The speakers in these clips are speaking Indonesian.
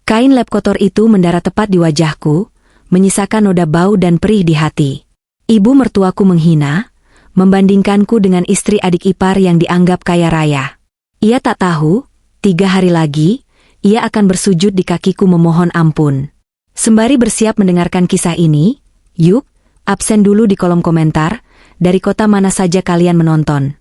Kain lap kotor itu mendarat tepat di wajahku, menyisakan noda bau dan perih di hati. Ibu mertuaku menghina, membandingkanku dengan istri adik ipar yang dianggap kaya raya. Ia tak tahu, 3 hari lagi, ia akan bersujud di kakiku memohon ampun. Sembari bersiap mendengarkan kisah ini, yuk, absen dulu di kolom komentar, dari kota mana saja kalian menonton.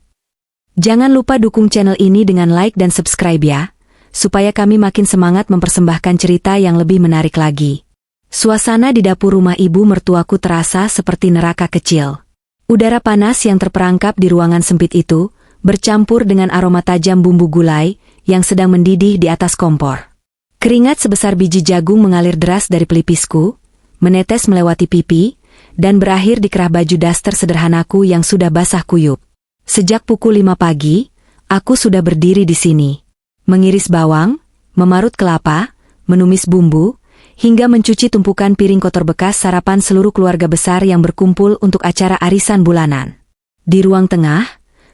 Jangan lupa dukung channel ini dengan like dan subscribe ya, supaya kami makin semangat mempersembahkan cerita yang lebih menarik lagi. Suasana di dapur rumah ibu mertuaku terasa seperti neraka kecil. Udara panas yang terperangkap di ruangan sempit itu, bercampur dengan aroma tajam bumbu gulai yang sedang mendidih di atas kompor. Keringat sebesar biji jagung mengalir deras dari pelipisku, menetes melewati pipi, dan berakhir di kerah baju daster sederhanaku yang sudah basah kuyup. Sejak pukul 5 pagi, aku sudah berdiri di sini. Mengiris bawang, memarut kelapa, menumis bumbu, hingga mencuci tumpukan piring kotor bekas sarapan seluruh keluarga besar yang berkumpul untuk acara arisan bulanan. Di ruang tengah,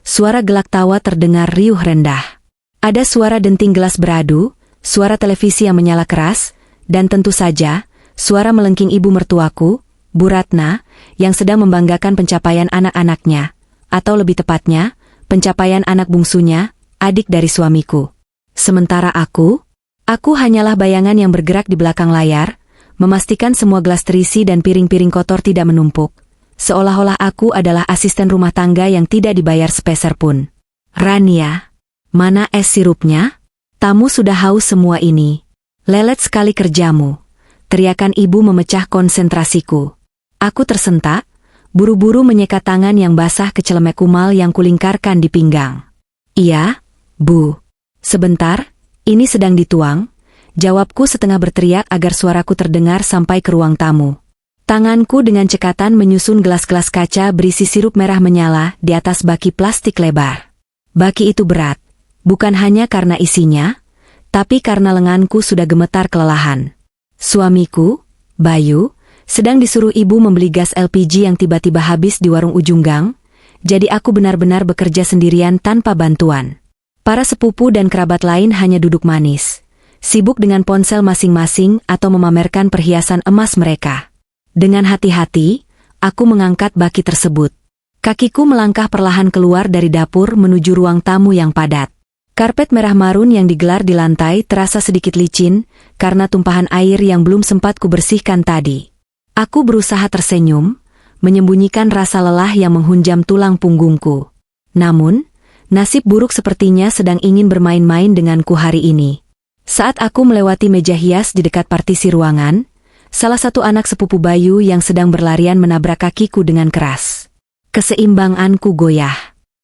suara gelak tawa terdengar riuh rendah. Ada suara denting gelas beradu, suara televisi yang menyala keras, dan tentu saja, suara melengking ibu mertuaku, Bu Ratna, yang sedang membanggakan pencapaian anak-anaknya, atau lebih tepatnya, pencapaian anak bungsunya, adik dari suamiku. Sementara aku hanyalah bayangan yang bergerak di belakang layar, memastikan semua gelas terisi dan piring-piring kotor tidak menumpuk. Seolah-olah aku adalah asisten rumah tangga yang tidak dibayar sepeser pun. Rania, mana es sirupnya? Tamu sudah haus semua ini. Lelet sekali kerjamu. Teriakan ibu memecah konsentrasiku. Aku tersentak, buru-buru menyekat tangan yang basah ke celemek kumal yang kulingkarkan di pinggang. Iya, Bu. Sebentar, ini sedang dituang, jawabku setengah berteriak agar suaraku terdengar sampai ke ruang tamu. Tanganku dengan cekatan menyusun gelas-gelas kaca berisi sirup merah menyala di atas baki plastik lebar. Baki itu berat, bukan hanya karena isinya, tapi karena lenganku sudah gemetar kelelahan. Suamiku, Bayu, sedang disuruh ibu membeli gas LPG yang tiba-tiba habis di warung ujung gang, jadi aku benar-benar bekerja sendirian tanpa bantuan. Para sepupu dan kerabat lain hanya duduk manis, sibuk dengan ponsel masing-masing atau memamerkan perhiasan emas mereka. Dengan hati-hati, aku mengangkat baki tersebut. Kakiku melangkah perlahan keluar dari dapur menuju ruang tamu yang padat. Karpet merah marun yang digelar di lantai terasa sedikit licin, karena tumpahan air yang belum sempat kubersihkan tadi. Aku berusaha tersenyum, menyembunyikan rasa lelah yang menghunjam tulang punggungku. Namun, nasib buruk sepertinya sedang ingin bermain-main denganku hari ini. Saat aku melewati meja hias di dekat partisi ruangan, salah satu anak sepupu Bayu yang sedang berlarian menabrak kakiku dengan keras. Keseimbanganku goyah.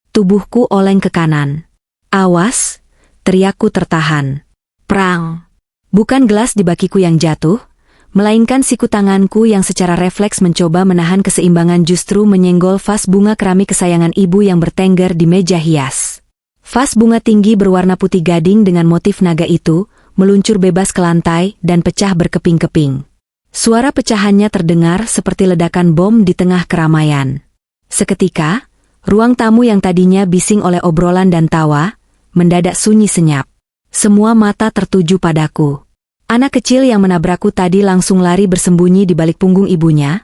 Tubuhku oleng ke kanan. Awas, teriakku tertahan. Prang. Bukan gelas di bakiku yang jatuh, melainkan siku tanganku yang secara refleks mencoba menahan keseimbangan justru menyenggol vas bunga keramik kesayangan ibu yang bertengger di meja hias. Vas bunga tinggi berwarna putih gading dengan motif naga itu, meluncur bebas ke lantai dan pecah berkeping-keping. Suara pecahannya terdengar seperti ledakan bom di tengah keramaian. Seketika, ruang tamu yang tadinya bising oleh obrolan dan tawa, mendadak sunyi senyap. Semua mata tertuju padaku. Anak kecil yang menabrakku tadi langsung lari bersembunyi di balik punggung ibunya,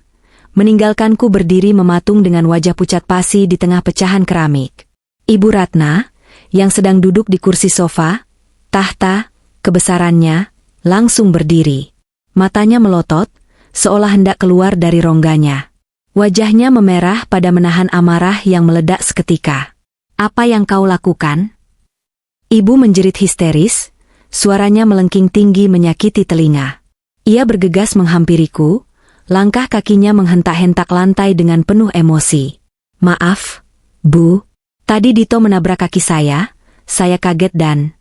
meninggalkanku berdiri mematung dengan wajah pucat pasi di tengah pecahan keramik. Ibu Ratna, yang sedang duduk di kursi sofa, tahta, kebesarannya, langsung berdiri. Matanya melotot, seolah hendak keluar dari rongganya. Wajahnya memerah pada menahan amarah yang meledak seketika. Apa yang kau lakukan? Ibu menjerit histeris. Suaranya melengking tinggi menyakiti telinga. Ia bergegas menghampiriku, langkah kakinya menghentak-hentak lantai dengan penuh emosi. Maaf, Bu. Tadi Dito menabrak kaki saya kaget dan...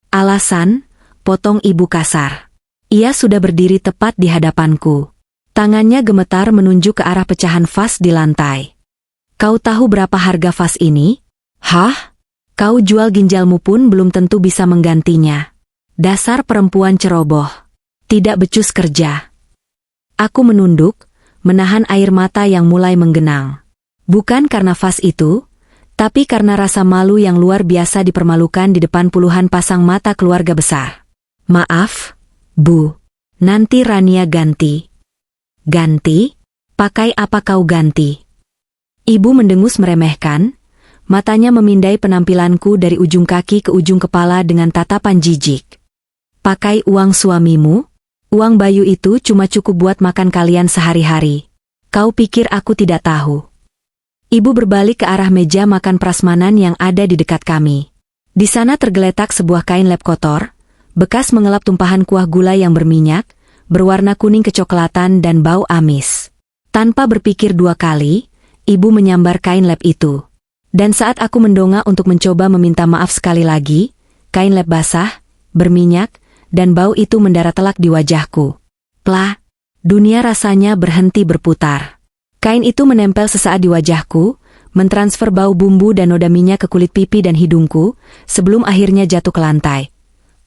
Alasan, potong ibu kasar. Ia sudah berdiri tepat di hadapanku. Tangannya gemetar menunjuk ke arah pecahan vas di lantai. Kau tahu berapa harga vas ini? Hah? Kau jual ginjalmu pun belum tentu bisa menggantinya. Dasar perempuan ceroboh. Tidak becus kerja. Aku menunduk, menahan air mata yang mulai menggenang. Bukan karena vas itu, tapi karena rasa malu yang luar biasa dipermalukan di depan puluhan pasang mata keluarga besar. Maaf, Bu, nanti Rania ganti. Ganti? Pakai apa kau ganti? Ibu mendengus meremehkan, matanya memindai penampilanku dari ujung kaki ke ujung kepala dengan tatapan jijik. Pakai uang suamimu? Uang Bayu itu cuma cukup buat makan kalian sehari-hari. Kau pikir aku tidak tahu? Ibu berbalik ke arah meja makan prasmanan yang ada di dekat kami. Di sana tergeletak sebuah kain lap kotor, bekas mengelap tumpahan kuah gula yang berminyak, berwarna kuning kecoklatan dan bau amis. Tanpa berpikir dua kali, ibu menyambar kain lap itu. Dan saat aku mendongak untuk mencoba meminta maaf sekali lagi, kain lap basah, berminyak, dan bau itu mendarat telak di wajahku. Plah, dunia rasanya berhenti berputar. Kain itu menempel sesaat di wajahku, mentransfer bau bumbu dan noda minyak ke kulit pipi dan hidungku, sebelum akhirnya jatuh ke lantai.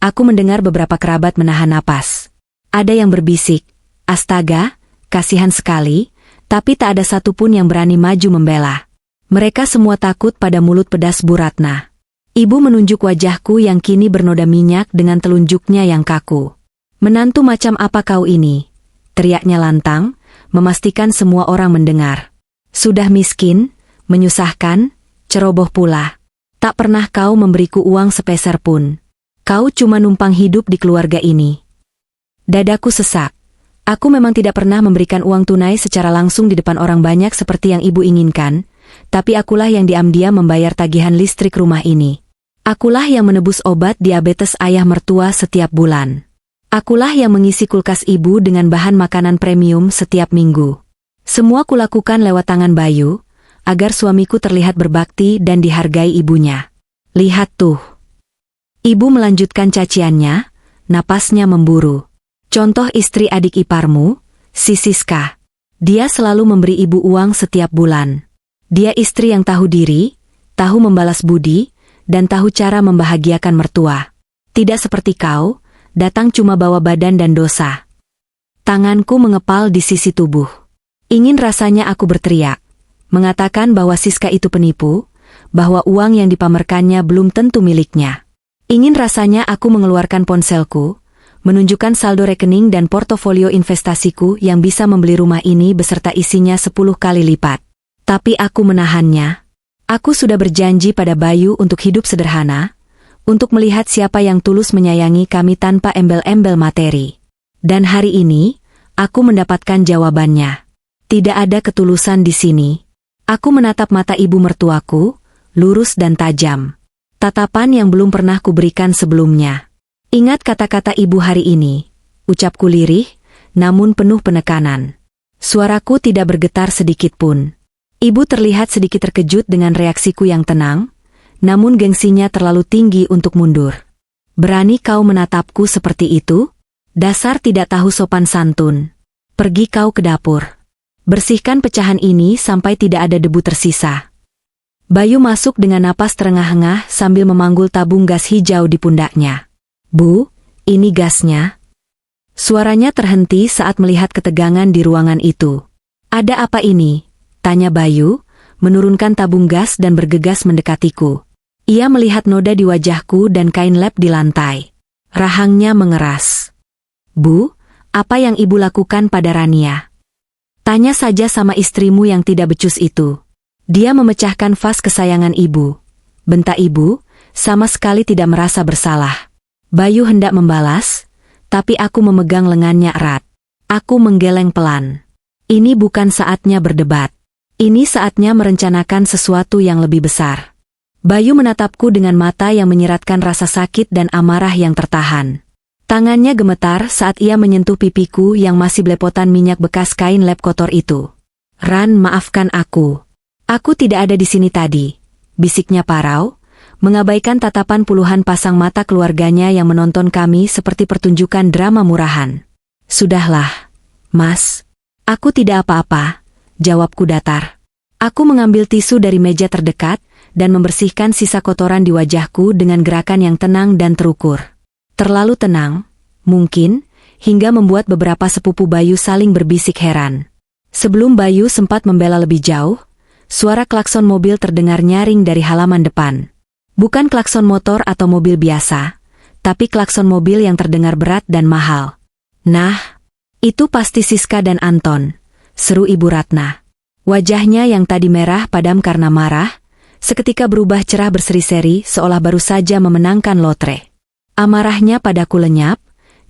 Aku mendengar beberapa kerabat menahan napas. Ada yang berbisik, astaga, kasihan sekali, tapi tak ada satupun yang berani maju membela. Mereka semua takut pada mulut pedas Bu Ratna. Ibu menunjuk wajahku yang kini bernoda minyak dengan telunjuknya yang kaku. Menantu macam apa kau ini? Teriaknya lantang, memastikan semua orang mendengar. Sudah miskin, menyusahkan, ceroboh pula. Tak pernah kau memberiku uang sepeser pun. Kau cuma numpang hidup di keluarga ini. Dadaku sesak. Aku memang tidak pernah memberikan uang tunai secara langsung di depan orang banyak seperti yang ibu inginkan, tapi akulah yang diam-diam membayar tagihan listrik rumah ini. Akulah yang menebus obat diabetes ayah mertua setiap bulan. Akulah yang mengisi kulkas ibu dengan bahan makanan premium setiap minggu. Semua kulakukan lewat tangan Bayu, agar suamiku terlihat berbakti dan dihargai ibunya. Lihat tuh. Ibu melanjutkan caciannya, napasnya memburu. Contoh istri adik iparmu, si Siska. Dia selalu memberi ibu uang setiap bulan. Dia istri yang tahu diri, tahu membalas budi, dan tahu cara membahagiakan mertua. Tidak seperti kau, datang cuma bawa badan dan dosa. Tanganku mengepal di sisi tubuh. Ingin rasanya aku berteriak, mengatakan bahwa Siska itu penipu, bahwa uang yang dipamerkannya belum tentu miliknya. Ingin rasanya aku mengeluarkan ponselku, menunjukkan saldo rekening dan portofolio investasiku yang bisa membeli rumah ini beserta isinya 10 kali lipat. Tapi aku menahannya. Aku sudah berjanji pada Bayu untuk hidup sederhana, untuk melihat siapa yang tulus menyayangi kami tanpa embel-embel materi. Dan hari ini, aku mendapatkan jawabannya. Tidak ada ketulusan di sini. Aku menatap mata ibu mertuaku, lurus dan tajam. Tatapan yang belum pernah kuberikan sebelumnya. Ingat kata-kata ibu hari ini, ucapku lirih, namun penuh penekanan. Suaraku tidak bergetar sedikit pun. Ibu terlihat sedikit terkejut dengan reaksiku yang tenang, namun gengsinya terlalu tinggi untuk mundur. Berani kau menatapku seperti itu? Dasar tidak tahu sopan santun. Pergi kau ke dapur. Bersihkan pecahan ini sampai tidak ada debu tersisa. Bayu masuk dengan napas terengah-engah sambil memanggul tabung gas hijau di pundaknya. Bu, ini gasnya. Suaranya terhenti saat melihat ketegangan di ruangan itu. Ada apa ini? Tanya Bayu, menurunkan tabung gas dan bergegas mendekatiku. Ia melihat noda di wajahku dan kain lap di lantai. Rahangnya mengeras. Bu, apa yang ibu lakukan pada Rania? Tanya saja sama istrimu yang tidak becus itu. Dia memecahkan vas kesayangan ibu. Bentak ibu, sama sekali tidak merasa bersalah. Bayu hendak membalas, tapi aku memegang lengannya erat. Aku menggeleng pelan. Ini bukan saatnya berdebat. Ini saatnya merencanakan sesuatu yang lebih besar. Bayu menatapku dengan mata yang menyiratkan rasa sakit dan amarah yang tertahan. Tangannya gemetar saat ia menyentuh pipiku yang masih belepotan minyak bekas kain lap kotor itu. Ran, maafkan aku. Aku tidak ada di sini tadi, bisiknya parau, mengabaikan tatapan puluhan pasang mata keluarganya yang menonton kami seperti pertunjukan drama murahan. Sudahlah, Mas. Aku tidak apa-apa, jawabku datar. Aku mengambil tisu dari meja terdekat dan membersihkan sisa kotoran di wajahku dengan gerakan yang tenang dan terukur. Terlalu tenang, mungkin, hingga membuat beberapa sepupu Bayu saling berbisik heran. Sebelum Bayu sempat membela lebih jauh, suara klakson mobil terdengar nyaring dari halaman depan. Bukan klakson motor atau mobil biasa, tapi klakson mobil yang terdengar berat dan mahal. Nah, itu pasti Siska dan Anton, seru Ibu Ratna. Wajahnya yang tadi merah padam karena marah, seketika berubah cerah berseri-seri seolah baru saja memenangkan lotre. Amarahnya padaku lenyap,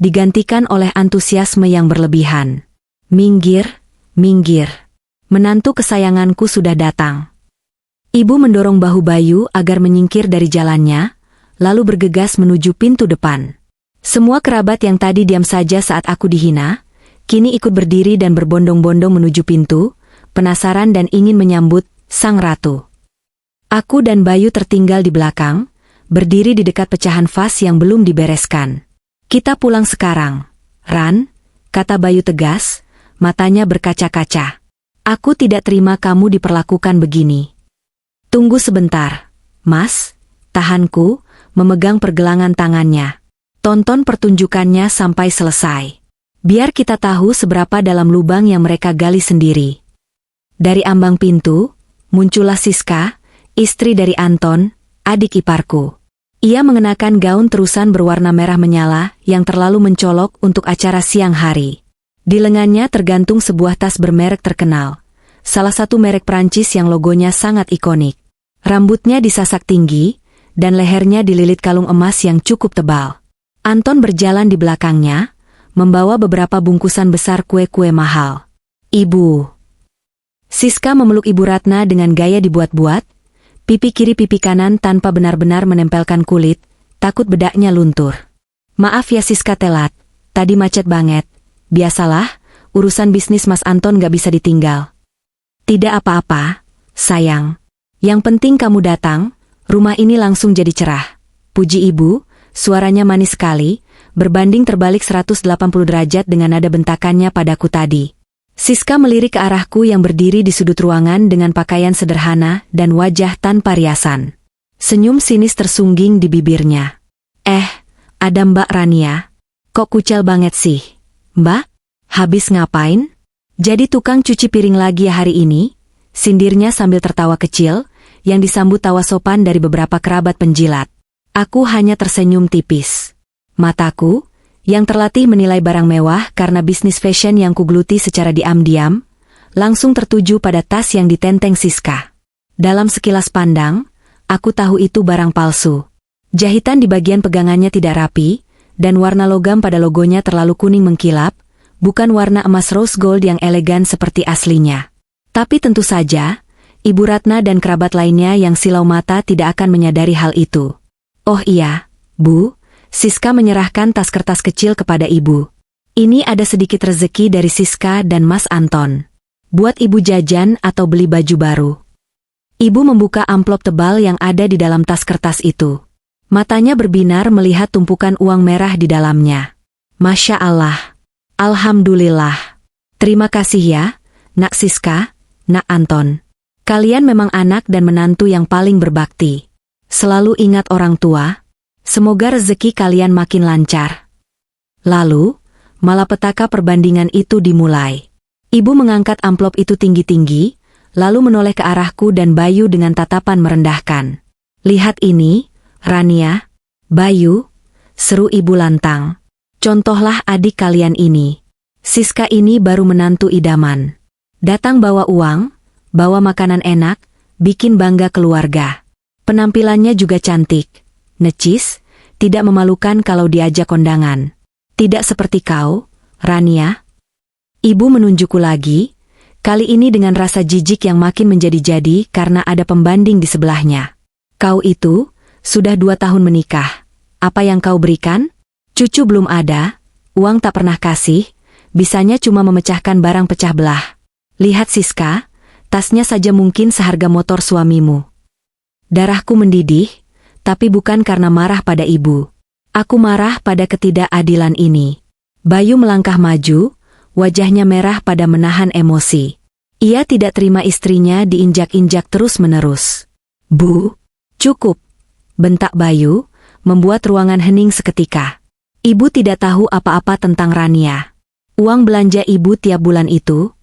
digantikan oleh antusiasme yang berlebihan. Minggir, minggir. Menantu kesayanganku sudah datang. Ibu mendorong bahu Bayu agar menyingkir dari jalannya, lalu bergegas menuju pintu depan. Semua kerabat yang tadi diam saja saat aku dihina, kini ikut berdiri dan berbondong-bondong menuju pintu, penasaran dan ingin menyambut sang ratu. Aku dan Bayu tertinggal di belakang, berdiri di dekat pecahan vas yang belum dibereskan. Kita pulang sekarang, Ran, kata Bayu tegas, matanya berkaca-kaca. Aku tidak terima kamu diperlakukan begini. Tunggu sebentar, Mas, tahanku, memegang pergelangan tangannya. Tonton pertunjukannya sampai selesai. Biar kita tahu seberapa dalam lubang yang mereka gali sendiri. Dari ambang pintu, muncullah Siska, istri dari Anton, adik iparku. Ia mengenakan gaun terusan berwarna merah menyala yang terlalu mencolok untuk acara siang hari. Di lengannya tergantung sebuah tas bermerek terkenal, salah satu merek Prancis yang logonya sangat ikonik. Rambutnya disasak tinggi, dan lehernya dililit kalung emas yang cukup tebal. Anton berjalan di belakangnya, membawa beberapa bungkusan besar kue-kue mahal. Ibu. Siska memeluk Ibu Ratna dengan gaya dibuat-buat, pipi kiri pipi kanan tanpa benar-benar menempelkan kulit, takut bedaknya luntur. Maaf ya Siska telat, tadi macet banget. Biasalah, urusan bisnis Mas Anton gak bisa ditinggal. Tidak apa-apa, sayang. Yang penting kamu datang, rumah ini langsung jadi cerah. Puji ibu, suaranya manis sekali, berbanding terbalik 180 derajat dengan nada bentakannya padaku tadi. Siska melirik ke arahku yang berdiri di sudut ruangan dengan pakaian sederhana dan wajah tanpa riasan. Senyum sinis tersungging di bibirnya. Ada Mbak Rania. Kok kucel banget sih? Mbak, habis ngapain? Jadi tukang cuci piring lagi ya hari ini? Sindirnya sambil tertawa kecil, yang disambut tawa sopan dari beberapa kerabat penjilat. Aku hanya tersenyum tipis. Mataku, yang terlatih menilai barang mewah karena bisnis fashion yang kugeluti secara diam-diam, langsung tertuju pada tas yang ditenteng Siska. Dalam sekilas pandang, aku tahu itu barang palsu. Jahitan di bagian pegangannya tidak rapi, dan warna logam pada logonya terlalu kuning mengkilap, bukan warna emas rose gold yang elegan seperti aslinya. Tapi tentu saja, Ibu Ratna dan kerabat lainnya yang silau mata tidak akan menyadari hal itu. Oh iya, Bu. Siska menyerahkan tas kertas kecil kepada ibu. Ini ada sedikit rezeki dari Siska dan Mas Anton. Buat ibu jajan atau beli baju baru. Ibu membuka amplop tebal yang ada di dalam tas kertas itu. Matanya berbinar melihat tumpukan uang merah di dalamnya. Masya Allah. Alhamdulillah. Terima kasih ya, Nak Siska, Nak Anton. Kalian memang anak dan menantu yang paling berbakti. Selalu ingat orang tua. Semoga rezeki kalian makin lancar. Lalu, malapetaka perbandingan itu dimulai. Ibu mengangkat amplop itu tinggi-tinggi, lalu menoleh ke arahku dan Bayu dengan tatapan merendahkan. Lihat ini, Rania, Bayu, seru ibu lantang. Contohlah adik kalian ini. Siska ini baru menantu idaman. Datang bawa uang, bawa makanan enak, bikin bangga keluarga. Penampilannya juga cantik. Necis, tidak memalukan kalau diajak kondangan. Tidak seperti kau, Rania. Ibu menunjukku lagi, kali ini dengan rasa jijik yang makin menjadi-jadi karena ada pembanding di sebelahnya. Kau itu, sudah 2 tahun menikah. Apa yang kau berikan? Cucu belum ada, uang tak pernah kasih, bisanya cuma memecahkan barang pecah belah. Lihat Siska, tasnya saja mungkin seharga motor suamimu. Darahku mendidih, tapi bukan karena marah pada ibu. Aku marah pada ketidakadilan ini. Bayu melangkah maju, wajahnya merah pada menahan emosi. Ia tidak terima istrinya diinjak-injak terus-menerus. Bu, cukup, bentak Bayu, membuat ruangan hening seketika. Ibu tidak tahu apa-apa tentang Rania. Uang belanja ibu tiap bulan itu.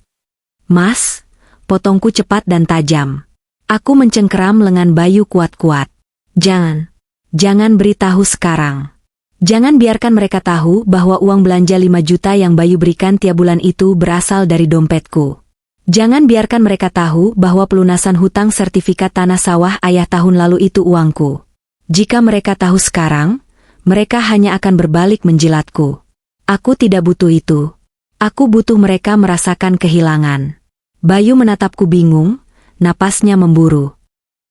Mas, potongku cepat dan tajam. Aku mencengkeram lengan Bayu kuat-kuat. Jangan beritahu sekarang. Jangan biarkan mereka tahu bahwa uang belanja 5 juta yang Bayu berikan tiap bulan itu berasal dari dompetku. Jangan biarkan mereka tahu bahwa pelunasan hutang sertifikat tanah sawah ayah tahun lalu itu uangku. Jika mereka tahu sekarang, mereka hanya akan berbalik menjilatku. Aku tidak butuh itu. Aku butuh mereka merasakan kehilangan. Bayu menatapku bingung, napasnya memburu.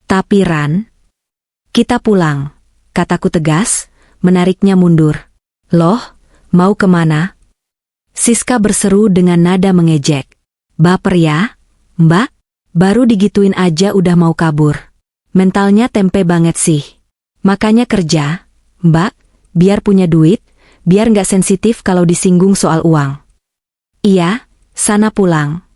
Tapi Ran, kita pulang, kataku tegas, menariknya mundur. Loh, mau kemana? Siska berseru dengan nada mengejek. Baper ya, Mbak? Baru digituin aja udah mau kabur. Mentalnya tempe banget sih. Makanya kerja, Mbak, biar punya duit, biar nggak sensitif kalau disinggung soal uang. Iya, sana pulang.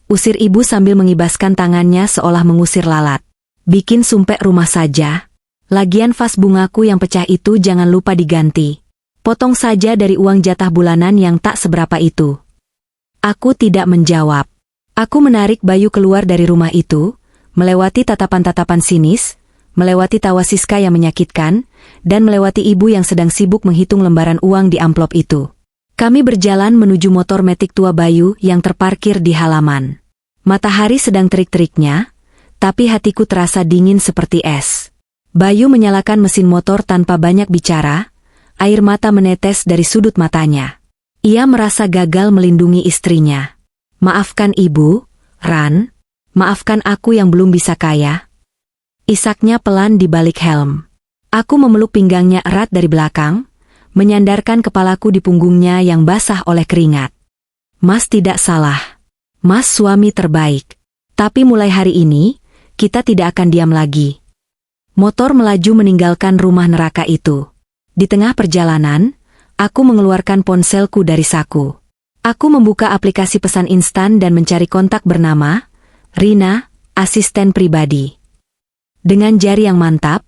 Usir ibu sambil mengibaskan tangannya seolah mengusir lalat. Bikin sumpek rumah saja. Lagian vas bungaku yang pecah itu jangan lupa diganti. Potong saja dari uang jatah bulanan yang tak seberapa itu. Aku tidak menjawab. Aku menarik Bayu keluar dari rumah itu, melewati tatapan-tatapan sinis, melewati tawa Siska yang menyakitkan, dan melewati ibu yang sedang sibuk menghitung lembaran uang di amplop itu. Kami berjalan menuju motor metik tua Bayu yang terparkir di halaman. Matahari sedang terik-teriknya, tapi hatiku terasa dingin seperti es. Bayu menyalakan mesin motor tanpa banyak bicara, air mata menetes dari sudut matanya. Ia merasa gagal melindungi istrinya. Maafkan ibu, Ran, maafkan aku yang belum bisa kaya. Isaknya pelan di balik helm. Aku memeluk pinggangnya erat dari belakang, menyandarkan kepalaku di punggungnya yang basah oleh keringat. Mas tidak salah. Mas suami terbaik. Tapi mulai hari ini, kita tidak akan diam lagi. Motor melaju meninggalkan rumah neraka itu. Di tengah perjalanan, aku mengeluarkan ponselku dari saku. Aku membuka aplikasi pesan instan dan mencari kontak bernama Rina, asisten pribadi. Dengan jari yang mantap,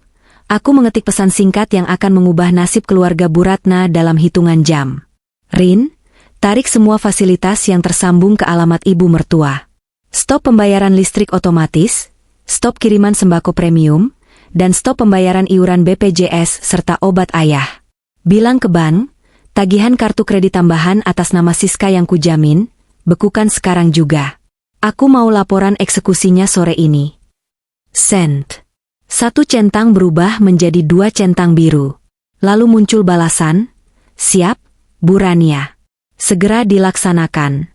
aku mengetik pesan singkat yang akan mengubah nasib keluarga Bu Ratna dalam hitungan jam. Rin, tarik semua fasilitas yang tersambung ke alamat ibu mertua. Stop pembayaran listrik otomatis, stop kiriman sembako premium, dan stop pembayaran iuran BPJS serta obat ayah. Bilang ke bank, tagihan kartu kredit tambahan atas nama Siska yang kujamin, bekukan sekarang juga. Aku mau laporan eksekusinya sore ini. Send. 1 centang berubah menjadi 2 centang biru. Lalu muncul balasan, siap, Bu Rania. Segera dilaksanakan.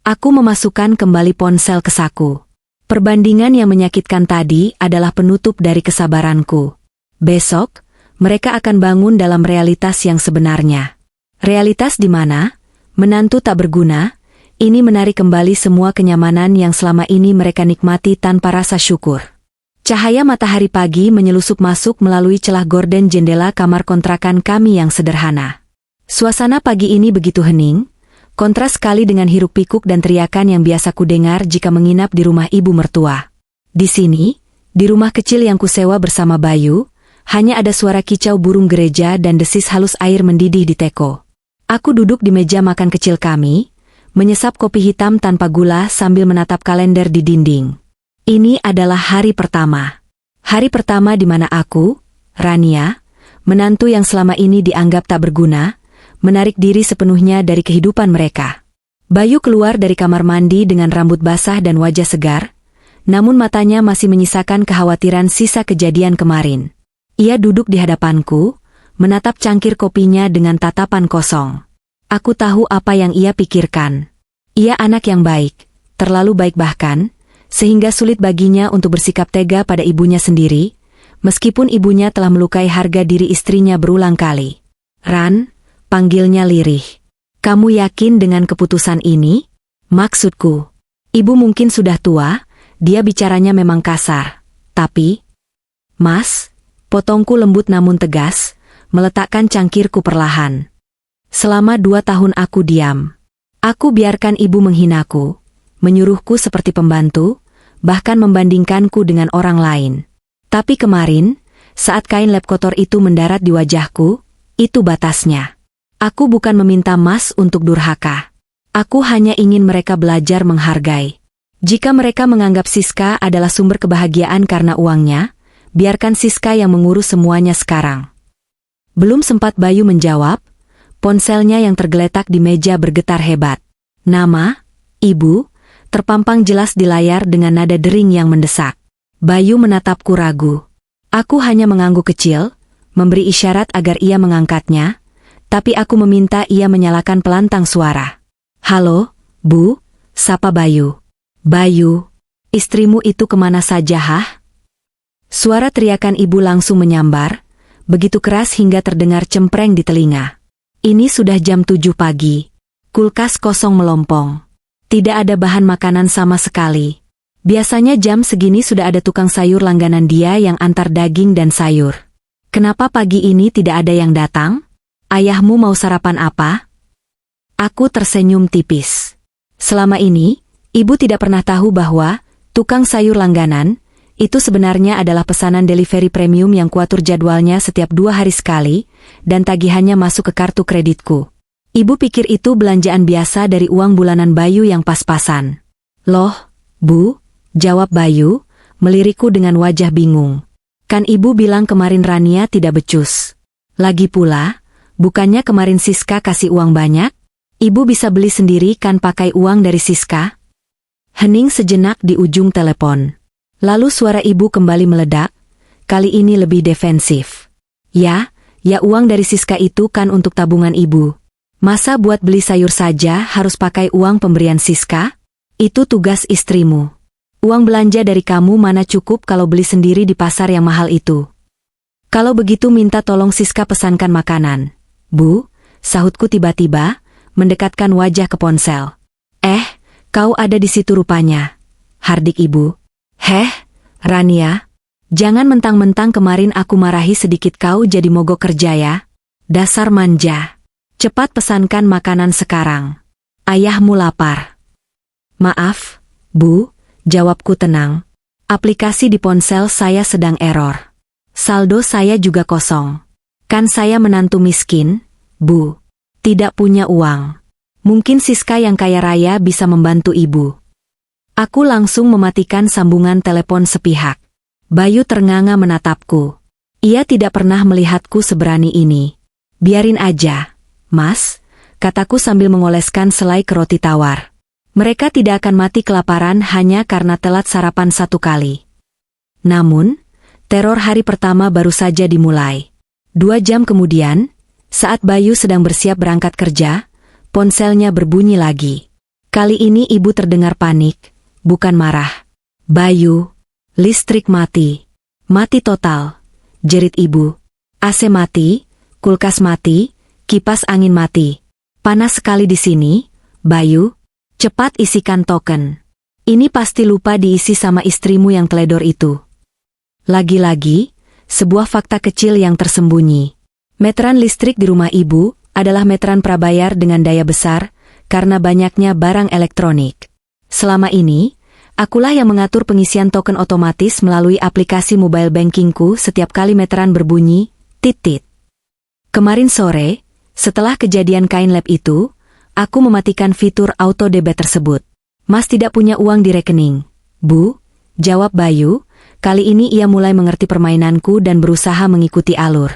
Aku memasukkan kembali ponsel ke saku. Perbandingan yang menyakitkan tadi adalah penutup dari kesabaranku. Besok, mereka akan bangun dalam realitas yang sebenarnya. Realitas di mana, menantu tak berguna, ini menarik kembali semua kenyamanan yang selama ini mereka nikmati tanpa rasa syukur. Cahaya matahari pagi menyelusup masuk melalui celah gorden jendela kamar kontrakan kami yang sederhana. Suasana pagi ini begitu hening, kontras sekali dengan hiruk-pikuk dan teriakan yang biasa kudengar jika menginap di rumah ibu mertua. Di sini, di rumah kecil yang kusewa bersama Bayu, hanya ada suara kicau burung gereja dan desis halus air mendidih di teko. Aku duduk di meja makan kecil kami, menyesap kopi hitam tanpa gula sambil menatap kalender di dinding. Ini adalah hari pertama. Hari pertama di mana aku, Rania, menantu yang selama ini dianggap tak berguna, menarik diri sepenuhnya dari kehidupan mereka. Bayu keluar dari kamar mandi dengan rambut basah dan wajah segar, namun matanya masih menyisakan kekhawatiran sisa kejadian kemarin. Ia duduk di hadapanku, menatap cangkir kopinya dengan tatapan kosong. Aku tahu apa yang ia pikirkan. Ia anak yang baik, terlalu baik bahkan, sehingga sulit baginya untuk bersikap tega pada ibunya sendiri, meskipun ibunya telah melukai harga diri istrinya berulang kali. Ran, panggilnya lirih. Kamu yakin dengan keputusan ini? Maksudku, ibu mungkin sudah tua, dia bicaranya memang kasar. Tapi, Mas, potongku lembut namun tegas, meletakkan cangkirku perlahan. Selama 2 tahun aku diam. Aku biarkan ibu menghinaku, menyuruhku seperti pembantu, bahkan membandingkanku dengan orang lain. Tapi kemarin, saat kain lap kotor itu mendarat di wajahku, itu batasnya. Aku bukan meminta Mas untuk durhaka. Aku hanya ingin mereka belajar menghargai. Jika mereka menganggap Siska adalah sumber kebahagiaan karena uangnya, biarkan Siska yang mengurus semuanya sekarang. Belum sempat Bayu menjawab, ponselnya yang tergeletak di meja bergetar hebat. Nama, Ibu, terpampang jelas di layar dengan nada dering yang mendesak. Bayu menatapku ragu. Aku hanya mengangguk kecil, memberi isyarat agar ia mengangkatnya, tapi aku meminta ia menyalakan pelantang suara. Halo, Bu, sapa Bayu. Bayu, istrimu itu kemana saja hah? Suara teriakan ibu langsung menyambar, begitu keras hingga terdengar cempreng di telinga. Ini sudah jam 7 pagi. Kulkas kosong melompong. Tidak ada bahan makanan sama sekali. Biasanya jam segini sudah ada tukang sayur langganan dia yang antar daging dan sayur. Kenapa pagi ini tidak ada yang datang? Ayahmu mau sarapan apa? Aku tersenyum tipis. Selama ini, ibu tidak pernah tahu bahwa tukang sayur langganan itu sebenarnya adalah pesanan delivery premium yang kuatur jadwalnya setiap 2 hari sekali, dan tagihannya masuk ke kartu kreditku. Ibu pikir itu belanjaan biasa dari uang bulanan Bayu yang pas-pasan. Loh, Bu, jawab Bayu, melirikku dengan wajah bingung. Kan ibu bilang kemarin Rania tidak becus. Lagi pula, bukannya kemarin Siska kasih uang banyak? Ibu bisa beli sendiri kan pakai uang dari Siska? Hening sejenak di ujung telepon. Lalu suara ibu kembali meledak, kali ini lebih defensif. Ya uang dari Siska itu kan untuk tabungan ibu. Masa buat beli sayur saja harus pakai uang pemberian Siska? Itu tugas istrimu. Uang belanja dari kamu mana cukup kalau beli sendiri di pasar yang mahal itu. Kalau begitu minta tolong Siska pesankan makanan. Bu, sahutku tiba-tiba, mendekatkan wajah ke ponsel. Kau ada di situ rupanya. Hardik ibu. Rania, jangan mentang-mentang kemarin aku marahi sedikit kau jadi mogok kerja ya. Dasar manja. Cepat pesankan makanan sekarang. Ayahmu lapar. Maaf, Bu, jawabku tenang. Aplikasi di ponsel saya sedang error. Saldo saya juga kosong. Kan saya menantu miskin, Bu. Tidak punya uang. Mungkin Siska yang kaya raya bisa membantu ibu. Aku langsung mematikan sambungan telepon sepihak. Bayu ternganga menatapku. Ia tidak pernah melihatku seberani ini. Biarin aja, Mas, kataku sambil mengoleskan selai ke roti tawar. Mereka tidak akan mati kelaparan hanya karena telat sarapan 1 kali. Namun, teror hari pertama baru saja dimulai. 2 jam kemudian, saat Bayu sedang bersiap berangkat kerja, ponselnya berbunyi lagi. Kali ini ibu terdengar panik, bukan marah. Bayu, listrik mati. Mati total, jerit ibu. AC mati, kulkas mati, kipas angin mati. Panas sekali di sini, Bayu. Cepat isikan token. Ini pasti lupa diisi sama istrimu yang teledor itu. Lagi-lagi, sebuah fakta kecil yang tersembunyi. Meteran listrik di rumah ibu adalah meteran prabayar dengan daya besar, karena banyaknya barang elektronik. Selama ini, akulah yang mengatur pengisian token otomatis melalui aplikasi mobile bankingku setiap kali meteran berbunyi, tit-tit. Kemarin sore, setelah kejadian kain lab itu, aku mematikan fitur auto debit tersebut. Mas tidak punya uang di rekening. Bu, jawab Bayu, kali ini ia mulai mengerti permainanku dan berusaha mengikuti alur.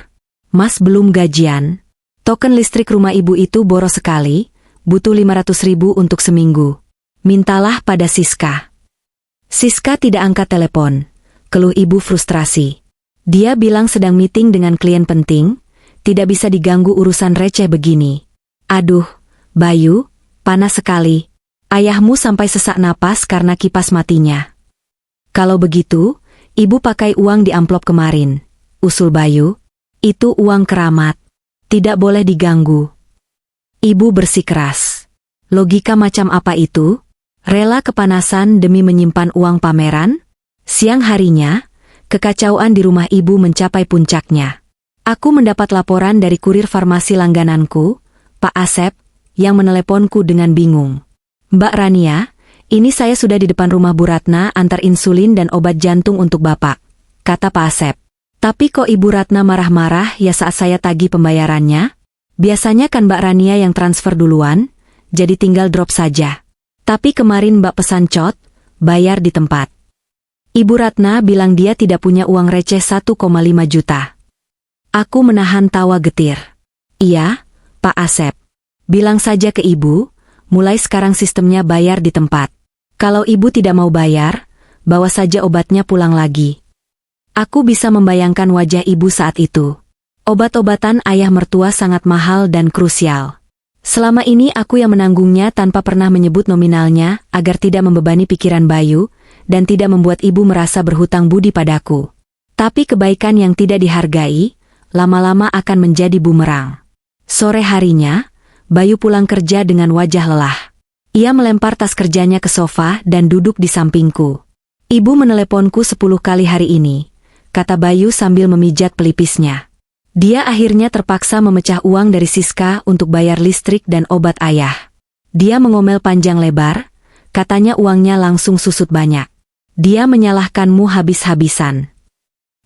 Mas belum gajian. Token listrik rumah ibu itu boros sekali, butuh 500.000 untuk seminggu. Mintalah pada Siska. Siska tidak angkat telepon, keluh ibu frustrasi. Dia bilang sedang meeting dengan klien penting, tidak bisa diganggu urusan receh begini. Aduh, Bayu, panas sekali. Ayahmu sampai sesak napas karena kipas matinya. Kalau begitu, ibu pakai uang di amplop kemarin, usul Bayu. Itu uang keramat. Tidak boleh diganggu. Ibu bersikeras. Logika macam apa itu? Rela kepanasan demi menyimpan uang pameran? Siang harinya, kekacauan di rumah ibu mencapai puncaknya. Aku mendapat laporan dari kurir farmasi langgananku, Pak Asep, yang meneleponku dengan bingung. Mbak Rania, ini saya sudah di depan rumah Bu Ratna antar insulin dan obat jantung untuk Bapak, kata Pak Asep. Tapi kok Ibu Ratna marah-marah ya saat saya tagih pembayarannya? Biasanya kan Mbak Rania yang transfer duluan, jadi tinggal drop saja. Tapi kemarin Mbak pesan cot, bayar di tempat. Ibu Ratna bilang dia tidak punya uang receh 1,5 juta. Aku menahan tawa getir. Iya, Pak Asep. Bilang saja ke ibu, mulai sekarang sistemnya bayar di tempat. Kalau ibu tidak mau bayar, bawa saja obatnya pulang lagi. Aku bisa membayangkan wajah ibu saat itu. Obat-obatan ayah mertua sangat mahal dan krusial. Selama ini aku yang menanggungnya tanpa pernah menyebut nominalnya agar tidak membebani pikiran Bayu dan tidak membuat ibu merasa berhutang budi padaku. Tapi kebaikan yang tidak dihargai, lama-lama akan menjadi bumerang. Sore harinya, Bayu pulang kerja dengan wajah lelah. Ia melempar tas kerjanya ke sofa dan duduk di sampingku. Ibu meneleponku 10 kali hari ini, kata Bayu sambil memijat pelipisnya. Dia akhirnya terpaksa memecah uang dari Siska untuk bayar listrik dan obat ayah. Dia mengomel panjang lebar, katanya uangnya langsung susut banyak. Dia menyalahkanmu habis-habisan.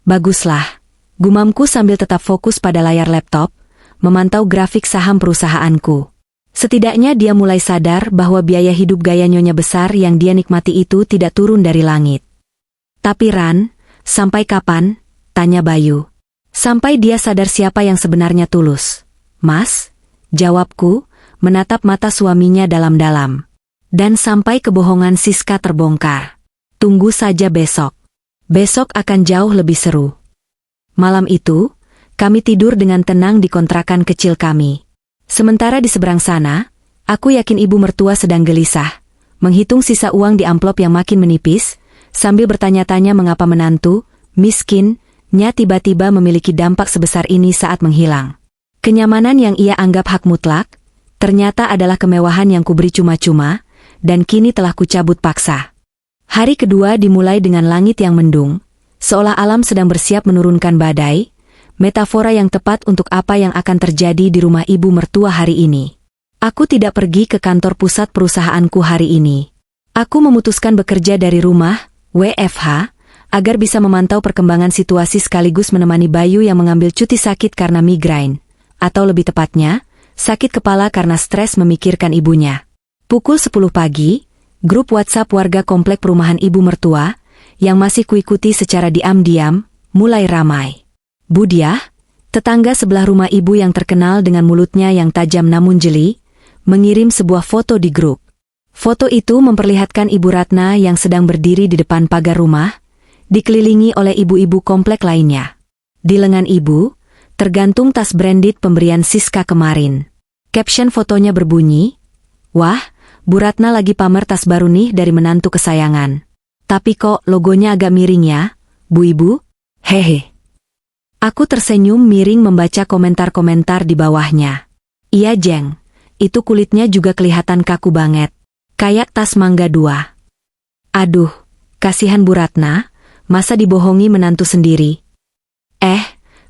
Baguslah, gumamku sambil tetap fokus pada layar laptop, memantau grafik saham perusahaanku. Setidaknya dia mulai sadar bahwa biaya hidup gaya nyonya besar yang dia nikmati itu tidak turun dari langit. Tapi Ran, sampai kapan? Tanya Bayu. Sampai dia sadar siapa yang sebenarnya tulus. Mas, jawabku, menatap mata suaminya dalam-dalam. Dan sampai kebohongan Siska terbongkar. Tunggu saja besok. Besok akan jauh lebih seru. Malam itu, kami tidur dengan tenang di kontrakan kecil kami. Sementara di seberang sana, aku yakin ibu mertua sedang gelisah, menghitung sisa uang di amplop yang makin menipis, sambil bertanya-tanya mengapa menantu, miskinnya tiba-tiba memiliki dampak sebesar ini saat menghilang. Kenyamanan yang ia anggap hak mutlak, ternyata adalah kemewahan yang kuberi cuma-cuma, dan kini telah kucabut paksa. Hari kedua dimulai dengan langit yang mendung, seolah alam sedang bersiap menurunkan badai, metafora yang tepat untuk apa yang akan terjadi di rumah ibu mertua hari ini. Aku tidak pergi ke kantor pusat perusahaanku hari ini. Aku memutuskan bekerja dari rumah, WFH, agar bisa memantau perkembangan situasi sekaligus menemani Bayu yang mengambil cuti sakit karena migrain, atau lebih tepatnya, sakit kepala karena stres memikirkan ibunya. Pukul 10 pagi, grup WhatsApp warga komplek perumahan ibu mertua, yang masih kuikuti secara diam-diam, mulai ramai. Budiah, tetangga sebelah rumah ibu yang terkenal dengan mulutnya yang tajam namun jeli, mengirim sebuah foto di grup. Foto itu memperlihatkan Ibu Ratna yang sedang berdiri di depan pagar rumah, dikelilingi oleh ibu-ibu komplek lainnya. Di lengan ibu, tergantung tas branded pemberian Siska kemarin. Caption fotonya berbunyi, "Wah, Bu Ratna lagi pamer tas baru nih dari menantu kesayangan. Tapi kok logonya agak miring ya, Bu Ibu? Hehe." Aku tersenyum miring membaca komentar-komentar di bawahnya. Iya Jeng, itu kulitnya juga kelihatan kaku banget. Kayak tas mangga 2. Aduh, kasihan Bu Ratna, masa dibohongi menantu sendiri.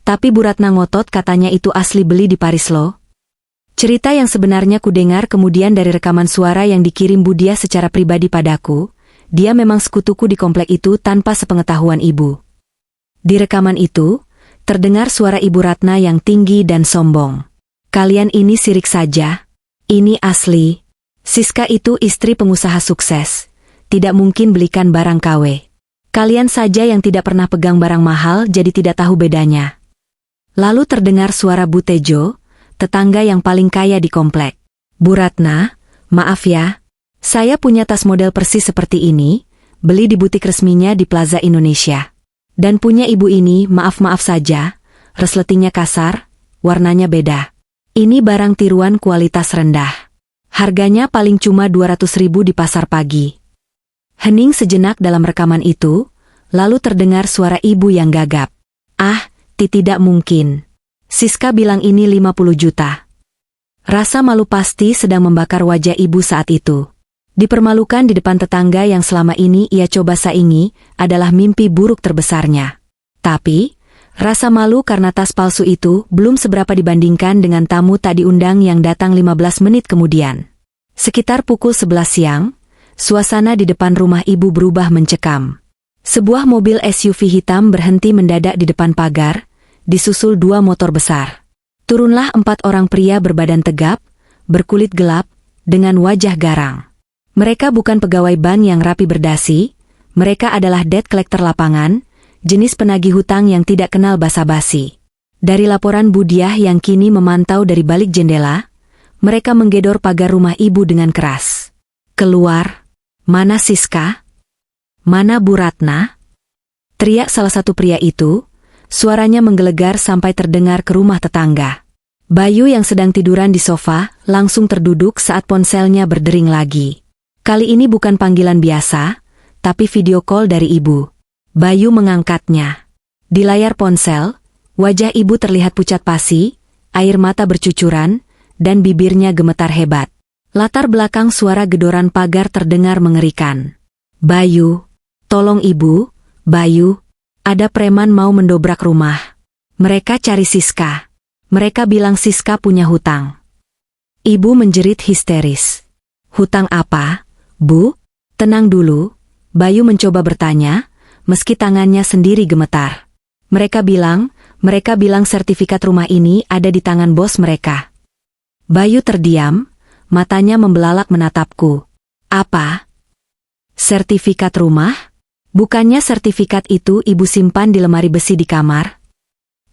Tapi Bu Ratna ngotot katanya itu asli beli di Paris loh. Cerita yang sebenarnya kudengar kemudian dari rekaman suara yang dikirim Budiah secara pribadi padaku, dia memang sekutuku di komplek itu tanpa sepengetahuan ibu. Di rekaman itu, terdengar suara Ibu Ratna yang tinggi dan sombong. Kalian ini sirik saja. Ini asli. Siska itu istri pengusaha sukses. Tidak mungkin belikan barang KW. Kalian saja yang tidak pernah pegang barang mahal jadi tidak tahu bedanya. Lalu terdengar suara Bu Tejo, tetangga yang paling kaya di komplek. Bu Ratna, maaf ya. Saya punya tas model persis seperti ini, beli di butik resminya di Plaza Indonesia. Dan punya ibu ini, maaf-maaf saja, resletingnya kasar, warnanya beda. Ini barang tiruan kualitas rendah. Harganya paling cuma 200.000 di pasar pagi. Hening sejenak dalam rekaman itu, lalu terdengar suara ibu yang gagap. Tidak mungkin. Siska bilang ini 50 juta. Rasa malu pasti sedang membakar wajah ibu saat itu. Dipermalukan di depan tetangga yang selama ini ia coba saingi, adalah mimpi buruk terbesarnya. Tapi, rasa malu karena tas palsu itu belum seberapa dibandingkan dengan tamu tak diundang yang datang 15 menit kemudian. Sekitar pukul 11 siang, suasana di depan rumah ibu berubah mencekam. Sebuah mobil SUV hitam berhenti mendadak di depan pagar, disusul 2 motor besar. Turunlah 4 orang pria berbadan tegap, berkulit gelap, dengan wajah garang. Mereka bukan pegawai bank yang rapi berdasi, mereka adalah debt collector lapangan, jenis penagih hutang yang tidak kenal basa-basi. Dari laporan Budiah yang kini memantau dari balik jendela, mereka menggedor pagar rumah ibu dengan keras. Keluar! Mana Siska? Mana Bu Ratna? Teriak salah satu pria itu, suaranya menggelegar sampai terdengar ke rumah tetangga. Bayu yang sedang tiduran di sofa langsung terduduk saat ponselnya berdering lagi. Kali ini bukan panggilan biasa, tapi video call dari ibu. Bayu mengangkatnya. Di layar ponsel, wajah ibu terlihat pucat pasi, air mata bercucuran, dan bibirnya gemetar hebat. Latar belakang suara gedoran pagar terdengar mengerikan. Bayu, tolong ibu, Bayu, ada preman mau mendobrak rumah. Mereka cari Siska. Mereka bilang Siska punya hutang. Ibu menjerit histeris. Hutang apa, Bu? Tenang dulu, Bayu mencoba bertanya, meski tangannya sendiri gemetar. Mereka bilang sertifikat rumah ini ada di tangan bos mereka. Bayu terdiam, matanya membelalak menatapku. Apa? Sertifikat rumah? Bukannya sertifikat itu ibu simpan di lemari besi di kamar?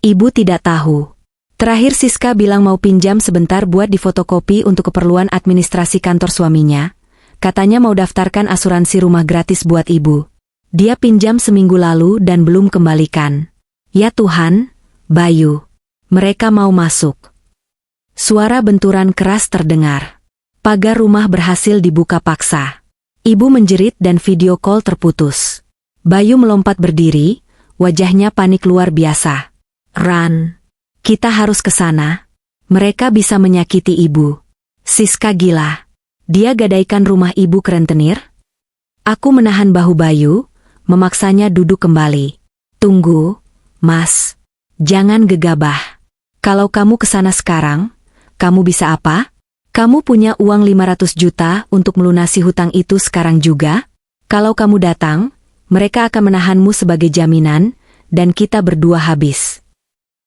Ibu tidak tahu. Terakhir Siska bilang mau pinjam sebentar buat difotokopi untuk keperluan administrasi kantor suaminya. Katanya mau daftarkan asuransi rumah gratis buat ibu. Dia pinjam seminggu lalu dan belum kembalikan. Ya Tuhan, Bayu. Mereka mau masuk. Suara benturan keras terdengar. Pagar rumah berhasil dibuka paksa. Ibu menjerit dan video call terputus. Bayu melompat berdiri, wajahnya panik luar biasa. Ran, kita harus ke sana. Mereka bisa menyakiti ibu. Siska gila. Dia gadaikan rumah ibu ke rentenir? Aku menahan bahu Bayu, memaksanya duduk kembali. Tunggu, Mas. Jangan gegabah. Kalau kamu ke sana sekarang, kamu bisa apa? Kamu punya uang 500 juta untuk melunasi hutang itu sekarang juga? Kalau kamu datang, mereka akan menahanmu sebagai jaminan, dan kita berdua habis.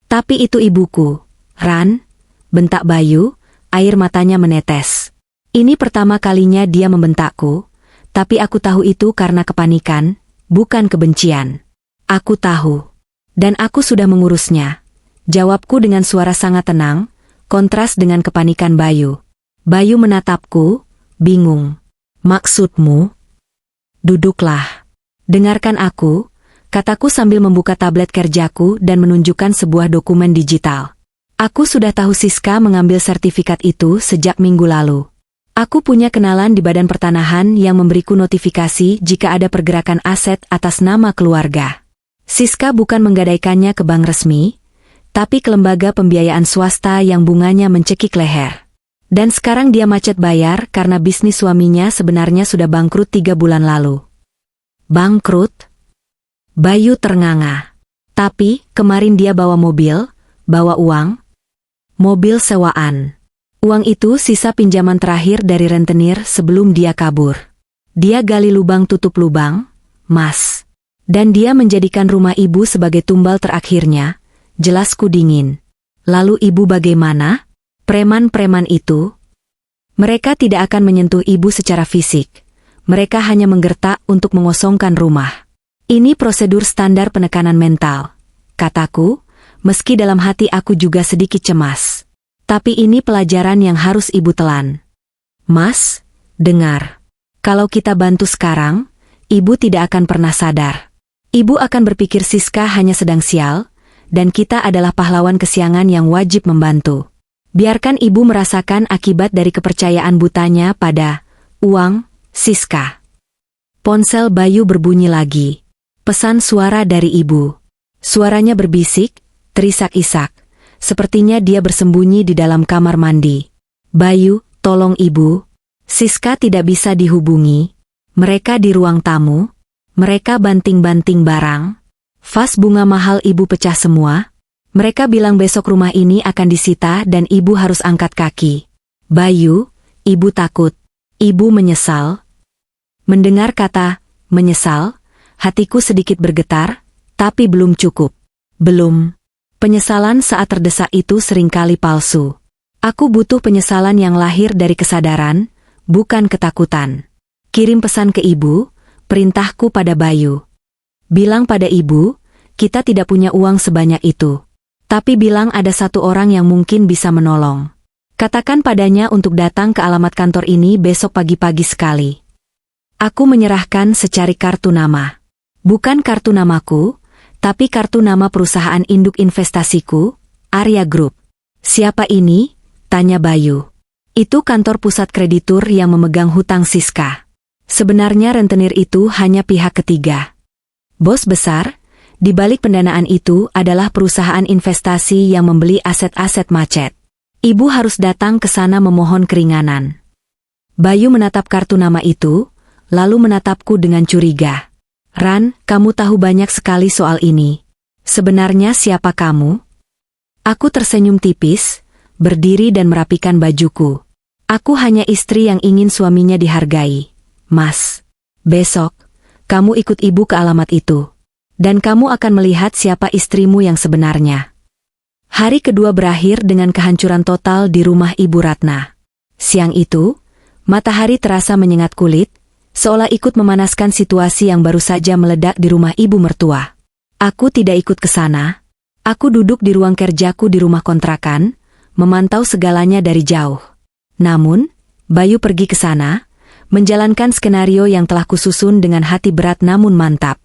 Tapi itu ibuku, Ran, bentak Bayu, air matanya menetes. Ini pertama kalinya dia membentakku, tapi aku tahu itu karena kepanikan, bukan kebencian. Aku tahu. Dan aku sudah mengurusnya. Jawabku dengan suara sangat tenang, kontras dengan kepanikan Bayu. Bayu menatapku, bingung. Maksudmu? Duduklah. Dengarkan aku, kataku sambil membuka tablet kerjaku dan menunjukkan sebuah dokumen digital. Aku sudah tahu Siska mengambil sertifikat itu sejak minggu lalu. Aku punya kenalan di Badan Pertanahan yang memberiku notifikasi jika ada pergerakan aset atas nama keluarga. Siska bukan menggadaikannya ke bank resmi, tapi ke lembaga pembiayaan swasta yang bunganya mencekik leher. Dan sekarang dia macet bayar karena bisnis suaminya sebenarnya sudah bangkrut 3 bulan lalu. Bangkrut? Bayu ternganga. Tapi, kemarin dia bawa mobil, bawa uang. Mobil sewaan. Uang itu sisa pinjaman terakhir dari rentenir sebelum dia kabur. Dia gali lubang tutup lubang, Mas. Dan dia menjadikan rumah ibu sebagai tumbal terakhirnya, jelasku dingin. Lalu ibu bagaimana? Preman-preman itu? Mereka tidak akan menyentuh ibu secara fisik. Mereka hanya menggertak untuk mengosongkan rumah. Ini prosedur standar penekanan mental, kataku, meski dalam hati aku juga sedikit cemas. Tapi ini pelajaran yang harus ibu telan. Mas, dengar. Kalau kita bantu sekarang, ibu tidak akan pernah sadar. Ibu akan berpikir Siska hanya sedang sial, dan kita adalah pahlawan kesiangan yang wajib membantu. Biarkan ibu merasakan akibat dari kepercayaan butanya pada uang, Siska. Ponsel Bayu berbunyi lagi. Pesan suara dari ibu. Suaranya berbisik, terisak-isak. Sepertinya dia bersembunyi di dalam kamar mandi. Bayu, tolong ibu. Siska tidak bisa dihubungi. Mereka di ruang tamu. Mereka banting-banting barang. Vas bunga mahal ibu pecah semua. Mereka bilang besok rumah ini akan disita dan ibu harus angkat kaki. Bayu, ibu takut. Ibu menyesal. Mendengar kata, menyesal, hatiku sedikit bergetar, tapi belum cukup. Belum. Penyesalan saat terdesak itu seringkali palsu. Aku butuh penyesalan yang lahir dari kesadaran, bukan ketakutan. Kirim pesan ke ibu, perintahku pada Bayu. Bilang pada ibu, kita tidak punya uang sebanyak itu. Tapi bilang ada satu orang yang mungkin bisa menolong. Katakan padanya untuk datang ke alamat kantor ini besok pagi-pagi sekali. Aku menyerahkan secari kartu nama. Bukan kartu namaku, tapi kartu nama perusahaan induk investasiku, Arya Group. Siapa ini? Tanya Bayu. Itu kantor pusat kreditur yang memegang hutang Siska. Sebenarnya rentenir itu hanya pihak ketiga. Bos besar, di balik pendanaan itu adalah perusahaan investasi yang membeli aset-aset macet. Ibu harus datang ke sana memohon keringanan. Bayu menatap kartu nama itu, lalu menatapku dengan curiga. Ran, kamu tahu banyak sekali soal ini. Sebenarnya siapa kamu? Aku tersenyum tipis, berdiri dan merapikan bajuku. Aku hanya istri yang ingin suaminya dihargai. Mas, besok, kamu ikut ibu ke alamat itu. Dan kamu akan melihat siapa istrimu yang sebenarnya. Hari kedua berakhir dengan kehancuran total di rumah Ibu Ratna. Siang itu, matahari terasa menyengat kulit, seolah ikut memanaskan situasi yang baru saja meledak di rumah ibu mertua. Aku tidak ikut ke sana. Aku duduk di ruang kerjaku di rumah kontrakan, memantau segalanya dari jauh. Namun, Bayu pergi ke sana, menjalankan skenario yang telah kususun dengan hati berat namun mantap.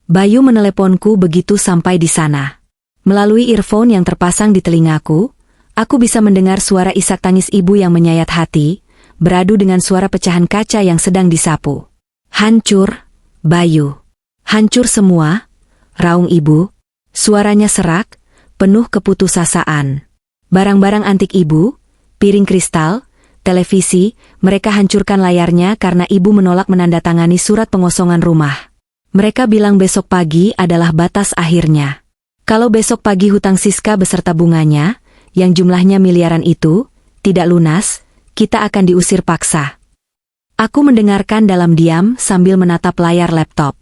Bayu meneleponku begitu sampai di sana. Melalui earphone yang terpasang di telingaku, aku bisa mendengar suara isak tangis ibu yang menyayat hati, beradu dengan suara pecahan kaca yang sedang disapu. Hancur, Bayu. Hancur semua, raung ibu. Suaranya serak, penuh keputusasaan. Barang-barang antik ibu, piring kristal, televisi, mereka hancurkan layarnya karena ibu menolak menandatangani surat pengosongan rumah. Mereka bilang besok pagi adalah batas akhirnya. Kalau besok pagi hutang Siska beserta bunganya, yang jumlahnya miliaran itu, tidak lunas, kita akan diusir paksa. Aku mendengarkan dalam diam sambil menatap layar laptop.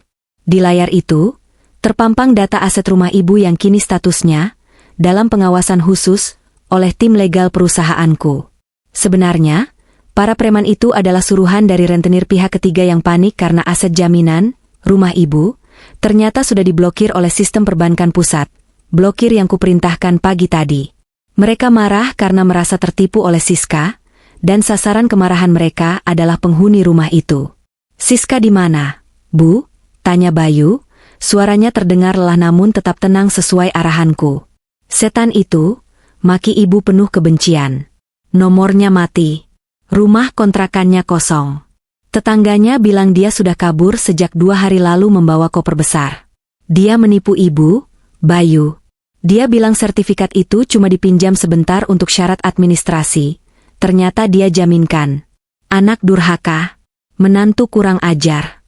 Di layar itu, terpampang data aset rumah ibu yang kini statusnya dalam pengawasan khusus oleh tim legal perusahaanku. Sebenarnya, para preman itu adalah suruhan dari rentenir pihak ketiga yang panik karena aset jaminan rumah ibu ternyata sudah diblokir oleh sistem perbankan pusat, blokir yang kuperintahkan pagi tadi. Mereka marah karena merasa tertipu oleh Siska, dan sasaran kemarahan mereka adalah penghuni rumah itu. Siska di mana, Bu? Tanya Bayu, suaranya terdengar lelah namun tetap tenang sesuai arahanku. Setan itu, maki ibu penuh kebencian. Nomornya mati. Rumah kontrakannya kosong. Tetangganya bilang dia sudah kabur sejak 2 hari lalu membawa koper besar. Dia menipu ibu, Bayu. Dia bilang sertifikat itu cuma dipinjam sebentar untuk syarat administrasi. Ternyata dia jaminkan. Anak durhaka. Menantu kurang ajar.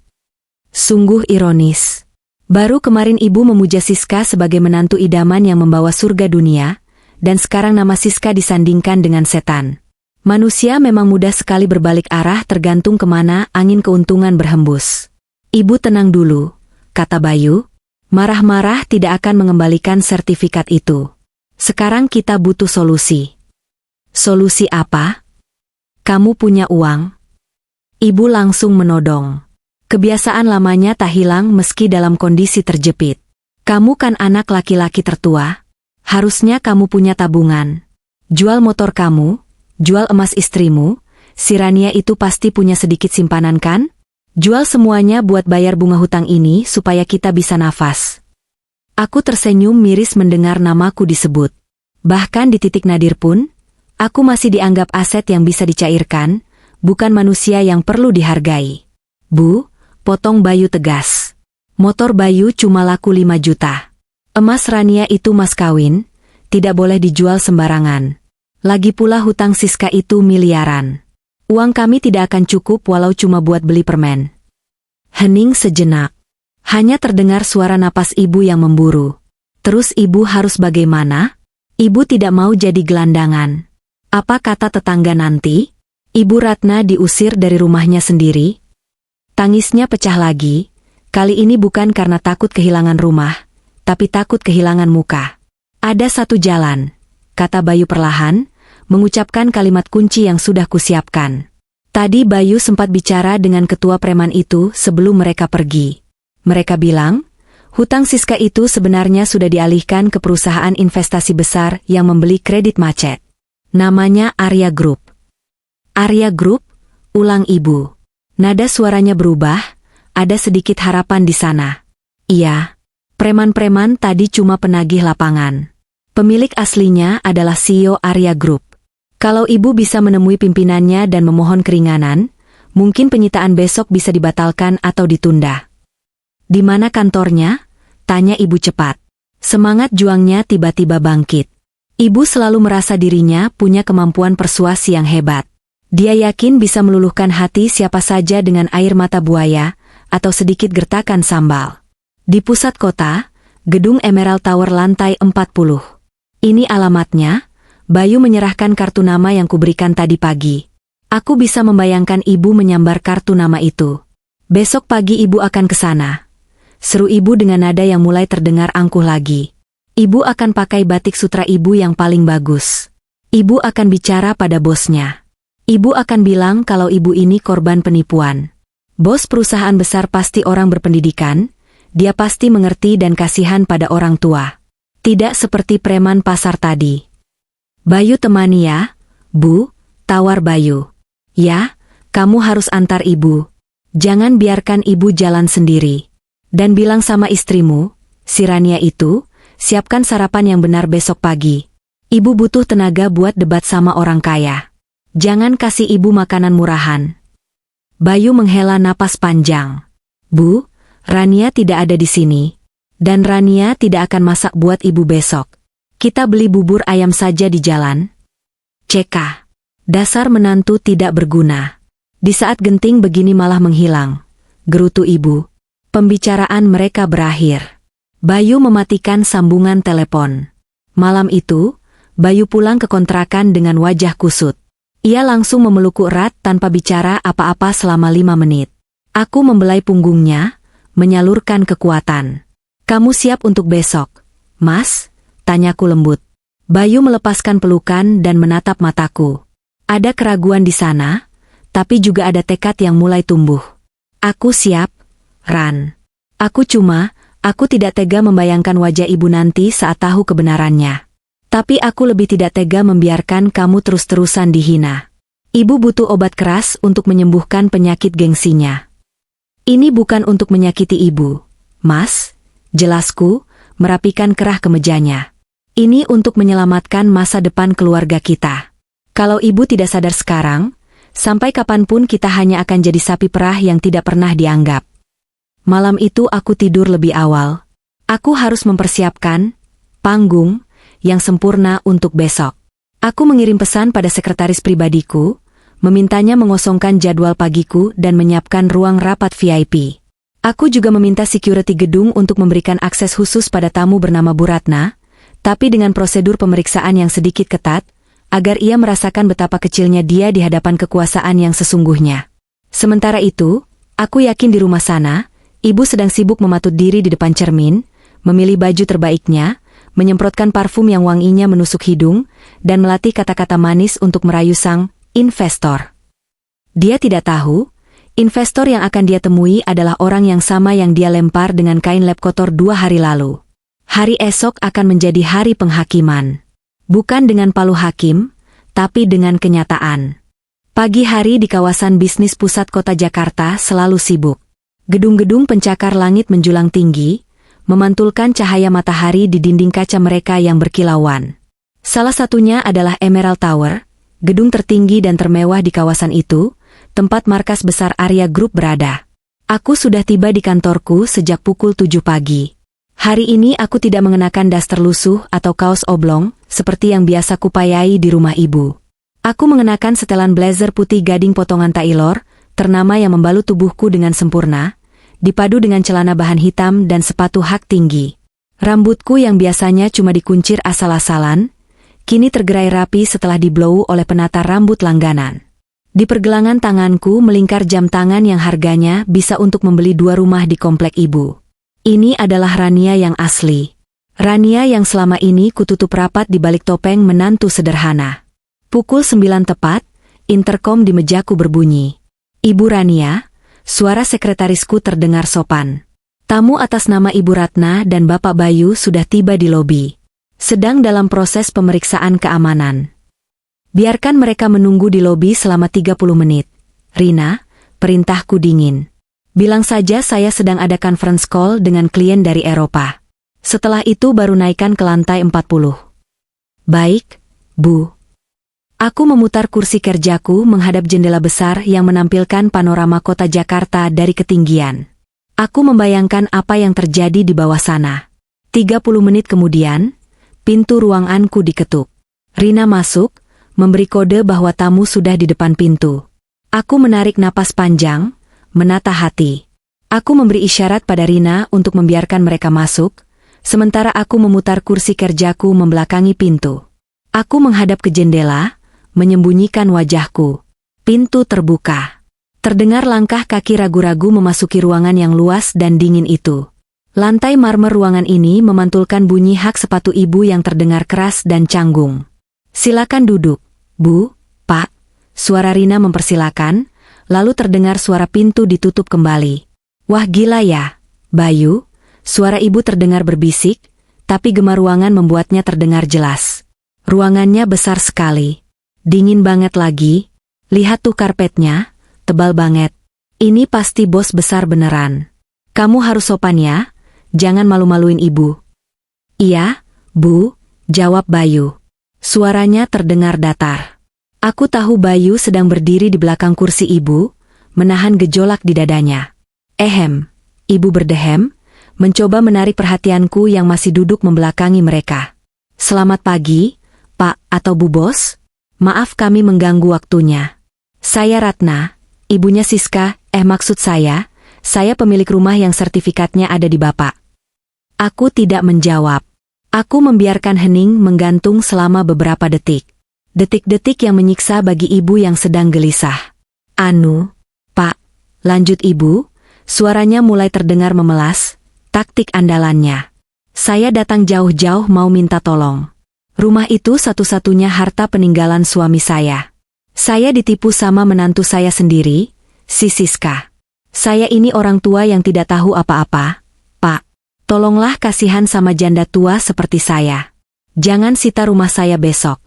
Sungguh ironis. Baru kemarin ibu memuja Siska sebagai menantu idaman yang membawa surga dunia, dan sekarang nama Siska disandingkan dengan setan. Manusia memang mudah sekali berbalik arah tergantung kemana angin keuntungan berhembus. Ibu tenang dulu, kata Bayu. Marah-marah tidak akan mengembalikan sertifikat itu. Sekarang kita butuh solusi. Solusi apa? Kamu punya uang? Ibu langsung menodong. Kebiasaan lamanya tak hilang meski dalam kondisi terjepit. Kamu kan anak laki-laki tertua. Harusnya kamu punya tabungan. Jual motor kamu, jual emas istrimu, si Rania itu pasti punya sedikit simpanan kan? Jual semuanya buat bayar bunga hutang ini supaya kita bisa nafas. Aku tersenyum miris mendengar namaku disebut. Bahkan di titik nadir pun, aku masih dianggap aset yang bisa dicairkan, bukan manusia yang perlu dihargai. Bu, potong Bayu tegas. Motor Bayu cuma laku 5 juta. Emas Rania itu mas kawin, tidak boleh dijual sembarangan. Lagi pula hutang Siska itu miliaran. Uang kami tidak akan cukup walau cuma buat beli permen. Hening sejenak. Hanya terdengar suara napas ibu yang memburu. Terus ibu harus bagaimana? Ibu tidak mau jadi gelandangan. Apa kata tetangga nanti? Ibu Ratna diusir dari rumahnya sendiri. Tangisnya pecah lagi. Kali ini bukan karena takut kehilangan rumah, tapi takut kehilangan muka. Ada satu jalan, kata Bayu perlahan, mengucapkan kalimat kunci yang sudah kusiapkan. Tadi Bayu sempat bicara dengan ketua preman itu sebelum mereka pergi. Mereka bilang, Hutang Siska itu sebenarnya sudah dialihkan ke perusahaan investasi besar yang membeli kredit macet. Namanya Arya Group. Arya Group, ulang ibu. Nada suaranya berubah, ada sedikit harapan di sana. Iya, preman-preman tadi cuma penagih lapangan. Pemilik aslinya adalah CEO Arya Group. Kalau ibu bisa menemui pimpinannya dan memohon keringanan, mungkin penyitaan besok bisa dibatalkan atau ditunda. Di mana kantornya? Tanya ibu cepat. Semangat juangnya tiba-tiba bangkit. Ibu selalu merasa dirinya punya kemampuan persuasi yang hebat. Dia yakin bisa meluluhkan hati siapa saja dengan air mata buaya, atau sedikit gertakan sambal. Di pusat kota, gedung Emerald Tower lantai 40. Ini alamatnya. Bayu menyerahkan kartu nama yang kuberikan tadi pagi. Aku bisa membayangkan ibu menyambar kartu nama itu. Besok pagi ibu akan ke sana. Seru ibu dengan nada yang mulai terdengar angkuh lagi. Ibu akan pakai batik sutra ibu yang paling bagus. Ibu akan bicara pada bosnya. Ibu akan bilang kalau ibu ini korban penipuan. Bos perusahaan besar pasti orang berpendidikan, dia pasti mengerti dan kasihan pada orang tua. Tidak seperti preman pasar tadi. Bayu temani ya, Bu, tawar Bayu. Ya, kamu harus antar ibu. Jangan biarkan ibu jalan sendiri. Dan bilang sama istrimu, si Rania itu, siapkan sarapan yang benar besok pagi. Ibu butuh tenaga buat debat sama orang kaya. Jangan kasih ibu makanan murahan. Bayu menghela napas panjang. Bu, Rania tidak ada di sini. Dan Rania tidak akan masak buat ibu besok. Kita beli bubur ayam saja di jalan. CK. Dasar menantu tidak berguna. Di saat genting begini malah menghilang. Gerutu ibu. Pembicaraan mereka berakhir. Bayu mematikan sambungan telepon. Malam itu, Bayu pulang ke kontrakan dengan wajah kusut. Ia langsung memelukku erat tanpa bicara apa-apa selama 5 menit. Aku membelai punggungnya, menyalurkan kekuatan. Kamu siap untuk besok, Mas? Tanyaku lembut. Bayu melepaskan pelukan dan menatap mataku. Ada keraguan di sana, tapi juga ada tekad yang mulai tumbuh. Aku siap, Ran. Aku tidak tega membayangkan wajah ibu nanti saat tahu kebenarannya. Tapi aku lebih tidak tega membiarkan kamu terus-terusan dihina. Ibu butuh obat keras untuk menyembuhkan penyakit gengsinya. Ini bukan untuk menyakiti ibu, Mas. Jelasku, merapikan kerah kemejanya. Ini untuk menyelamatkan masa depan keluarga kita. Kalau ibu tidak sadar sekarang, sampai kapanpun kita hanya akan jadi sapi perah yang tidak pernah dianggap. Malam itu aku tidur lebih awal. Aku harus mempersiapkan panggung yang sempurna untuk besok. Aku mengirim pesan pada sekretaris pribadiku, memintanya mengosongkan jadwal pagiku dan menyiapkan ruang rapat VIP. Aku juga meminta security gedung untuk memberikan akses khusus pada tamu bernama Bu Ratna, tapi dengan prosedur pemeriksaan yang sedikit ketat, agar ia merasakan betapa kecilnya dia di hadapan kekuasaan yang sesungguhnya. Sementara itu, aku yakin di rumah sana, ibu sedang sibuk mematut diri di depan cermin, memilih baju terbaiknya, menyemprotkan parfum yang wanginya menusuk hidung, dan melatih kata-kata manis untuk merayu sang investor. Dia tidak tahu, investor yang akan dia temui adalah orang yang sama yang dia lempar dengan kain lap kotor 2 hari lalu. Hari esok akan menjadi hari penghakiman. Bukan dengan palu hakim, tapi dengan kenyataan. Pagi hari di kawasan bisnis pusat kota Jakarta selalu sibuk. Gedung-gedung pencakar langit menjulang tinggi, memantulkan cahaya matahari di dinding kaca mereka yang berkilauan. Salah satunya adalah Emerald Tower, gedung tertinggi dan termewah di kawasan itu, tempat markas besar Arya Group berada. Aku sudah tiba di kantorku sejak pukul 7 pagi. Hari ini aku tidak mengenakan daster lusuh atau kaos oblong, seperti yang biasa kupayai di rumah ibu. Aku mengenakan setelan blazer putih gading potongan tailor, ternama yang membalut tubuhku dengan sempurna, dipadu dengan celana bahan hitam dan sepatu hak tinggi. Rambutku yang biasanya cuma dikuncir asal-asalan, kini tergerai rapi setelah diblow oleh penata rambut langganan. Di pergelangan tanganku melingkar jam tangan yang harganya bisa untuk membeli 2 rumah di komplek ibu. Ini adalah Rania yang asli. Rania yang selama ini kututup rapat di balik topeng menantu sederhana. Pukul 9 tepat, interkom di mejaku berbunyi. Ibu Rania, suara sekretarisku terdengar sopan. Tamu atas nama Ibu Ratna dan Bapak Bayu sudah tiba di lobi. Sedang dalam proses pemeriksaan keamanan. Biarkan mereka menunggu di lobi selama 30 menit. Rina, perintahku dingin. Bilang saja saya sedang ada conference call dengan klien dari Eropa. Setelah itu baru naikkan ke lantai 40. Baik, Bu. Aku memutar kursi kerjaku menghadap jendela besar yang menampilkan panorama kota Jakarta dari ketinggian. Aku membayangkan apa yang terjadi di bawah sana. 30 menit kemudian, pintu ruanganku diketuk. Rina masuk, memberi kode bahwa tamu sudah di depan pintu. Aku menarik napas panjang, menata hati. Aku memberi isyarat pada Rina untuk membiarkan mereka masuk, sementara aku memutar kursi kerjaku membelakangi pintu. Aku menghadap ke jendela, menyembunyikan wajahku. Pintu terbuka. Terdengar langkah kaki ragu-ragu memasuki ruangan yang luas dan dingin itu. Lantai marmer ruangan ini memantulkan bunyi hak sepatu ibu yang terdengar keras dan canggung. Silakan duduk, Bu, Pak. Suara Rina mempersilakan, lalu terdengar suara pintu ditutup kembali. Wah gila ya, Bayu. Suara ibu terdengar berbisik, tapi gema ruangan membuatnya terdengar jelas. Ruangannya besar sekali. Dingin banget lagi. Lihat tuh karpetnya. Tebal banget. Ini pasti bos besar beneran. Kamu harus sopan ya, jangan malu-maluin ibu. Iya, Bu, jawab Bayu. Suaranya terdengar datar. Aku tahu Bayu sedang berdiri di belakang kursi ibu, menahan gejolak di dadanya. Ibu berdehem, mencoba menarik perhatianku yang masih duduk membelakangi mereka. Selamat pagi, Pak atau Bu Bos. Maaf kami mengganggu waktunya. Saya Ratna. Ibunya Siska, maksud saya pemilik rumah yang sertifikatnya ada di Bapak. Aku tidak menjawab. Aku membiarkan hening menggantung selama beberapa detik. Detik-detik yang menyiksa bagi ibu yang sedang gelisah. Anu, Pak, lanjut ibu, suaranya mulai terdengar memelas, taktik andalannya. Saya datang jauh-jauh mau minta tolong. Rumah itu satu-satunya harta peninggalan suami saya. Saya ditipu sama menantu saya sendiri, si Siska. Saya ini orang tua yang tidak tahu apa-apa, Pak. Tolonglah kasihan sama janda tua seperti saya. Jangan sita rumah saya besok.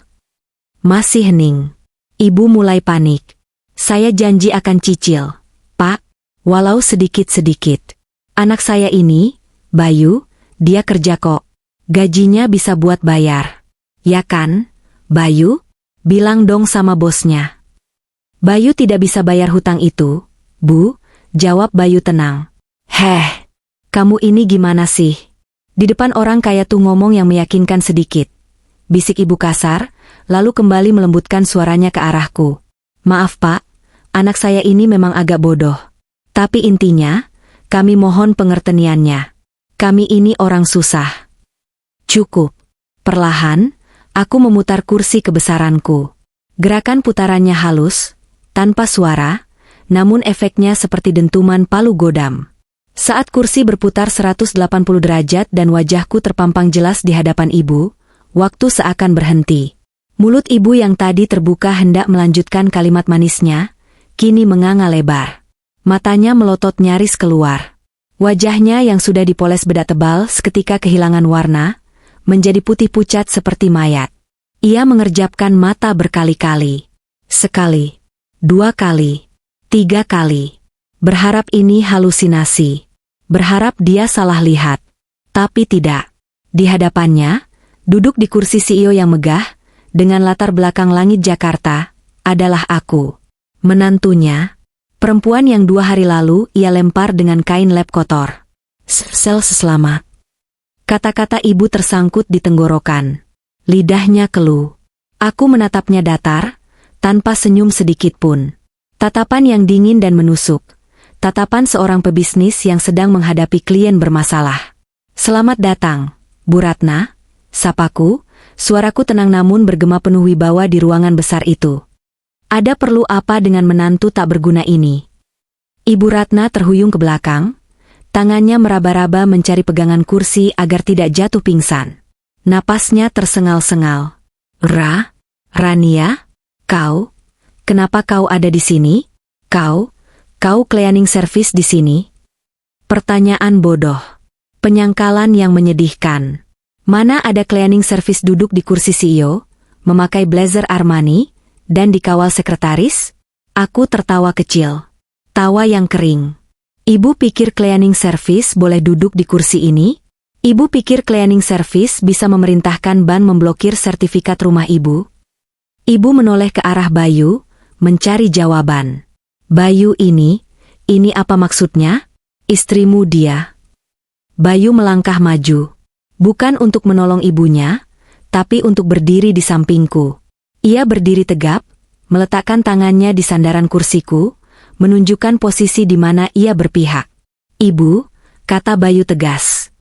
Masih hening. Ibu mulai panik. Saya janji akan cicil, Pak, walau sedikit-sedikit. Anak saya ini, Bayu, dia kerja kok. Gajinya bisa buat bayar. Ya kan, Bayu? Bilang dong sama bosnya. Bayu tidak bisa bayar hutang itu, Bu, jawab Bayu tenang. Kamu ini gimana sih? Di depan orang kaya tuh ngomong yang meyakinkan sedikit. Bisik ibu kasar, lalu kembali melembutkan suaranya ke arahku. Maaf Pak, anak saya ini memang agak bodoh. Tapi intinya, kami mohon pengertiannya. Kami ini orang susah. Cukup. Perlahan, aku memutar kursi kebesaranku. Gerakan putarannya halus, tanpa suara, namun efeknya seperti dentuman palu godam. Saat kursi berputar 180 derajat dan wajahku terpampang jelas di hadapan ibu, waktu seakan berhenti. Mulut ibu yang tadi terbuka hendak melanjutkan kalimat manisnya, kini menganga lebar. Matanya melotot nyaris keluar. Wajahnya yang sudah dipoles bedak tebal seketika kehilangan warna, menjadi putih pucat seperti mayat. Ia mengerjapkan mata berkali-kali. Sekali, 2 kali, 3 kali. Berharap ini halusinasi. Berharap dia salah lihat. Tapi tidak. Di hadapannya, duduk di kursi CEO yang megah, dengan latar belakang langit Jakarta, adalah aku. Menantunya, perempuan yang 2 hari lalu ia lempar dengan kain lap kotor. Sel selamat. Kata-kata ibu tersangkut di tenggorokan. Lidahnya keluh. Aku menatapnya datar, tanpa senyum sedikit pun. Tatapan yang dingin dan menusuk. Tatapan seorang pebisnis yang sedang menghadapi klien bermasalah. Selamat datang, Bu Ratna, sapaku, suaraku tenang namun bergema penuh wibawa di ruangan besar itu. Ada perlu apa dengan menantu tak berguna ini? Ibu Ratna terhuyung ke belakang, tangannya meraba-raba mencari pegangan kursi agar tidak jatuh pingsan. Napasnya tersengal-sengal. Rania, kau? Kenapa kau ada di sini? Kau cleaning service di sini? Pertanyaan bodoh. Penyangkalan yang menyedihkan. Mana ada cleaning service duduk di kursi CEO, memakai blazer Armani, dan dikawal sekretaris? Aku tertawa kecil. Tawa yang kering. Ibu pikir cleaning service boleh duduk di kursi ini? Ibu pikir cleaning service bisa memerintahkan ban memblokir sertifikat rumah ibu? Ibu menoleh ke arah Bayu, mencari jawaban. Bayu ini apa maksudnya? Istrimu dia. Bayu melangkah maju. Bukan untuk menolong ibunya, tapi untuk berdiri di sampingku. Ia berdiri tegap, meletakkan tangannya di sandaran kursiku, menunjukkan posisi di mana ia berpihak. Ibu, kata Bayu tegas.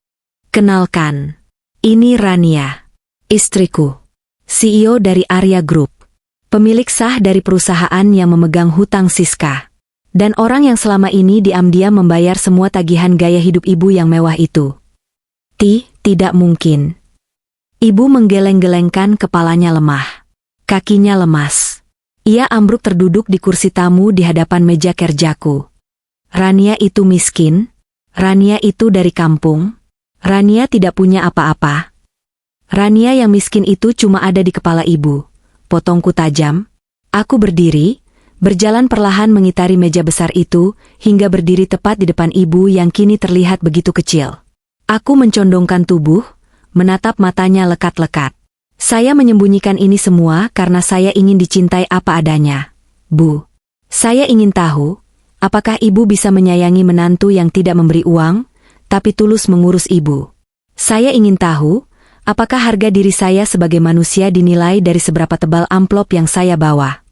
Kenalkan, ini Rania, istriku. CEO dari Arya Group. Pemilik sah dari perusahaan yang memegang hutang Siska. Dan orang yang selama ini diam-diam membayar semua tagihan gaya hidup ibu yang mewah itu. Tidak mungkin. Ibu menggeleng-gelengkan kepalanya lemah. Kakinya lemas. Ia ambruk terduduk di kursi tamu di hadapan meja kerjaku. Rania itu miskin. Rania itu dari kampung. Rania tidak punya apa-apa. Rania yang miskin itu cuma ada di kepala ibu. Potongku tajam. Aku berdiri, berjalan perlahan mengitari meja besar itu, hingga berdiri tepat di depan ibu yang kini terlihat begitu kecil. Aku mencondongkan tubuh, menatap matanya lekat-lekat. Saya menyembunyikan ini semua karena saya ingin dicintai apa adanya. Bu, saya ingin tahu, apakah ibu bisa menyayangi menantu yang tidak memberi uang, tapi tulus mengurus ibu? Saya ingin tahu, apakah harga diri saya sebagai manusia dinilai dari seberapa tebal amplop yang saya bawa?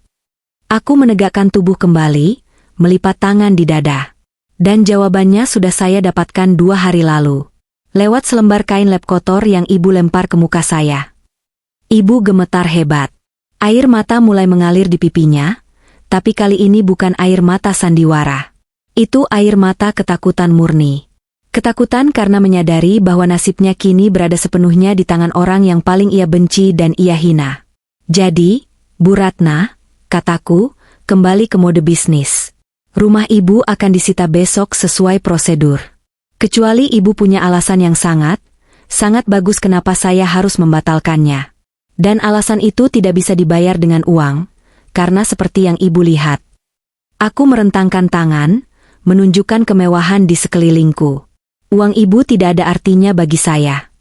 Aku menegakkan tubuh kembali, melipat tangan di dada. Dan jawabannya sudah saya dapatkan 2 hari lalu. Lewat selembar kain lap kotor yang ibu lempar ke muka saya. Ibu gemetar hebat. Air mata mulai mengalir di pipinya, tapi kali ini bukan air mata sandiwara. Itu air mata ketakutan murni. Ketakutan karena menyadari bahwa nasibnya kini berada sepenuhnya di tangan orang yang paling ia benci dan ia hina. Jadi, Bu Ratna, kataku, kembali ke mode bisnis. Rumah ibu akan disita besok sesuai prosedur. Kecuali ibu punya alasan yang sangat bagus kenapa saya harus membatalkannya. Dan alasan itu tidak bisa dibayar dengan uang, karena seperti yang ibu lihat. Aku merentangkan tangan, menunjukkan kemewahan di sekelilingku. Uang ibu tidak ada artinya bagi saya.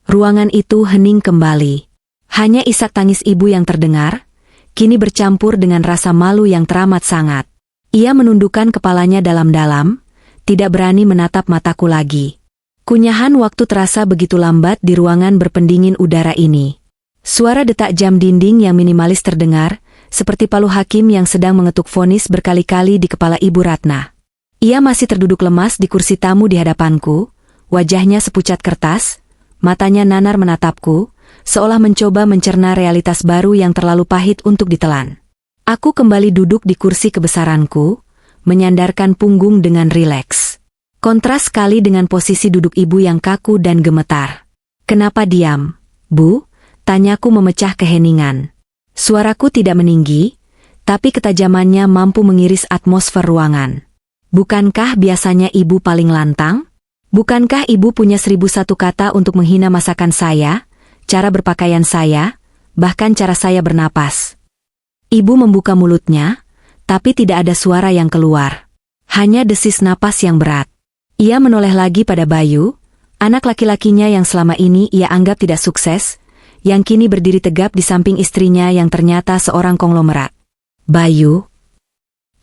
Ruangan itu hening kembali. Hanya isak tangis ibu yang terdengar, kini bercampur dengan rasa malu yang teramat sangat. Ia menundukkan kepalanya dalam-dalam, tidak berani menatap mataku lagi. Kunyahan waktu terasa begitu lambat di ruangan berpendingin udara ini. Suara detak jam dinding yang minimalis terdengar, seperti palu hakim yang sedang mengetuk vonis berkali-kali di kepala Ibu Ratna. Ia masih terduduk lemas di kursi tamu di hadapanku, wajahnya sepucat kertas, matanya nanar menatapku, seolah mencoba mencerna realitas baru yang terlalu pahit untuk ditelan. Aku kembali duduk di kursi kebesaranku, menyandarkan punggung dengan rileks. Kontras sekali dengan posisi duduk ibu yang kaku dan gemetar. Kenapa diam, Bu? Tanyaku memecah keheningan. Suaraku tidak meninggi, tapi ketajamannya mampu mengiris atmosfer ruangan. Bukankah biasanya ibu paling lantang? Bukankah ibu punya 1001 kata untuk menghina masakan saya, cara berpakaian saya, bahkan cara saya bernapas? Ibu membuka mulutnya, tapi tidak ada suara yang keluar. Hanya desis napas yang berat. Ia menoleh lagi pada Bayu, anak laki-lakinya yang selama ini ia anggap tidak sukses, yang kini berdiri tegap di samping istrinya yang ternyata seorang konglomerat. Bayu,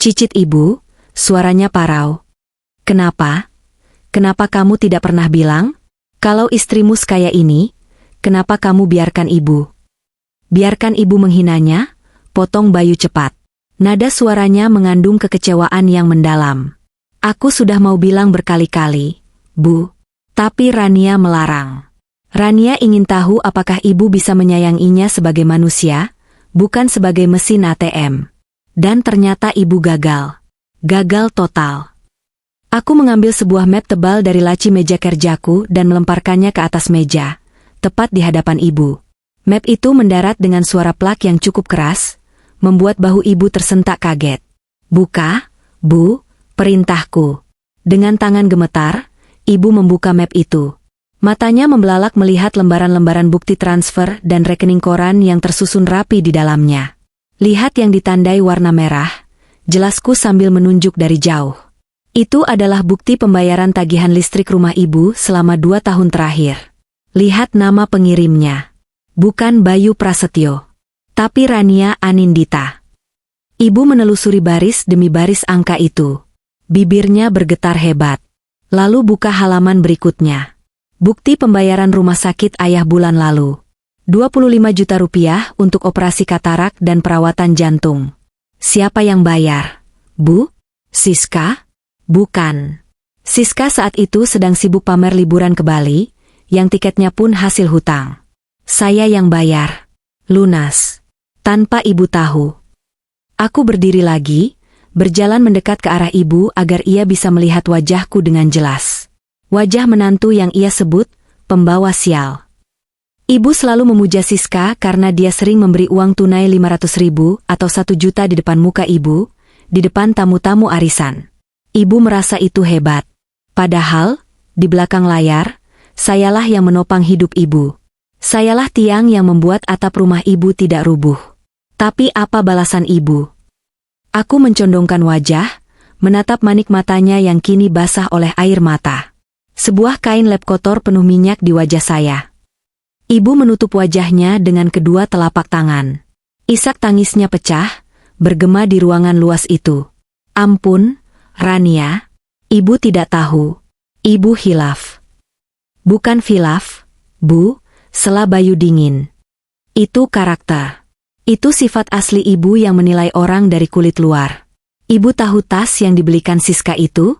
cicit ibu, suaranya parau. Kenapa? Kenapa kamu tidak pernah bilang? Kalau istrimu sekaya ini, kenapa kamu biarkan ibu? Biarkan ibu menghinanya? Potong Bayu cepat. Nada suaranya mengandung kekecewaan yang mendalam. Aku sudah mau bilang berkali-kali, Bu, tapi Rania melarang. Rania ingin tahu apakah ibu bisa menyayanginya sebagai manusia, bukan sebagai mesin ATM. Dan ternyata ibu gagal. Gagal total. Aku mengambil sebuah map tebal dari laci meja kerjaku dan melemparkannya ke atas meja, tepat di hadapan ibu. Map itu mendarat dengan suara plak yang cukup keras, membuat bahu ibu tersentak kaget. Buka, Bu, perintahku. Dengan tangan gemetar, ibu membuka map itu. Matanya membelalak melihat lembaran-lembaran bukti transfer dan rekening koran yang tersusun rapi di dalamnya. Lihat yang ditandai warna merah, jelasku sambil menunjuk dari jauh. Itu adalah bukti pembayaran tagihan listrik rumah ibu selama 2 tahun terakhir. Lihat nama pengirimnya. Bukan Bayu Prasetyo, tapi Rania Anindita. Ibu menelusuri baris demi baris angka itu. Bibirnya bergetar hebat. Lalu buka halaman berikutnya. Bukti pembayaran rumah sakit ayah bulan lalu. 25 juta rupiah untuk operasi katarak dan perawatan jantung. Siapa yang bayar? Bu? Siska? Bukan. Siska saat itu sedang sibuk pamer liburan ke Bali, yang tiketnya pun hasil hutang. Saya yang bayar. Lunas. Tanpa ibu tahu. Aku berdiri lagi, berjalan mendekat ke arah ibu agar ia bisa melihat wajahku dengan jelas. Wajah menantu yang ia sebut pembawa sial. Ibu selalu memuja Siska karena dia sering memberi uang tunai 500.000 atau 1 juta di depan muka ibu, di depan tamu-tamu arisan. Ibu merasa itu hebat. Padahal, di belakang layar, sayalah yang menopang hidup ibu. Sayalah tiang yang membuat atap rumah ibu tidak rubuh. Tapi apa balasan ibu? Aku mencondongkan wajah, menatap manik matanya yang kini basah oleh air mata. Sebuah kain lap kotor penuh minyak di wajah saya. Ibu menutup wajahnya dengan kedua telapak tangan. Isak tangisnya pecah, bergema di ruangan luas itu. Ampun, Rania, ibu tidak tahu. Ibu hilaf. Bukan filaf, Bu, sela Bayu dingin. Itu karakter. Itu sifat asli ibu yang menilai orang dari kulit luar. Ibu tahu tas yang dibelikan Siska itu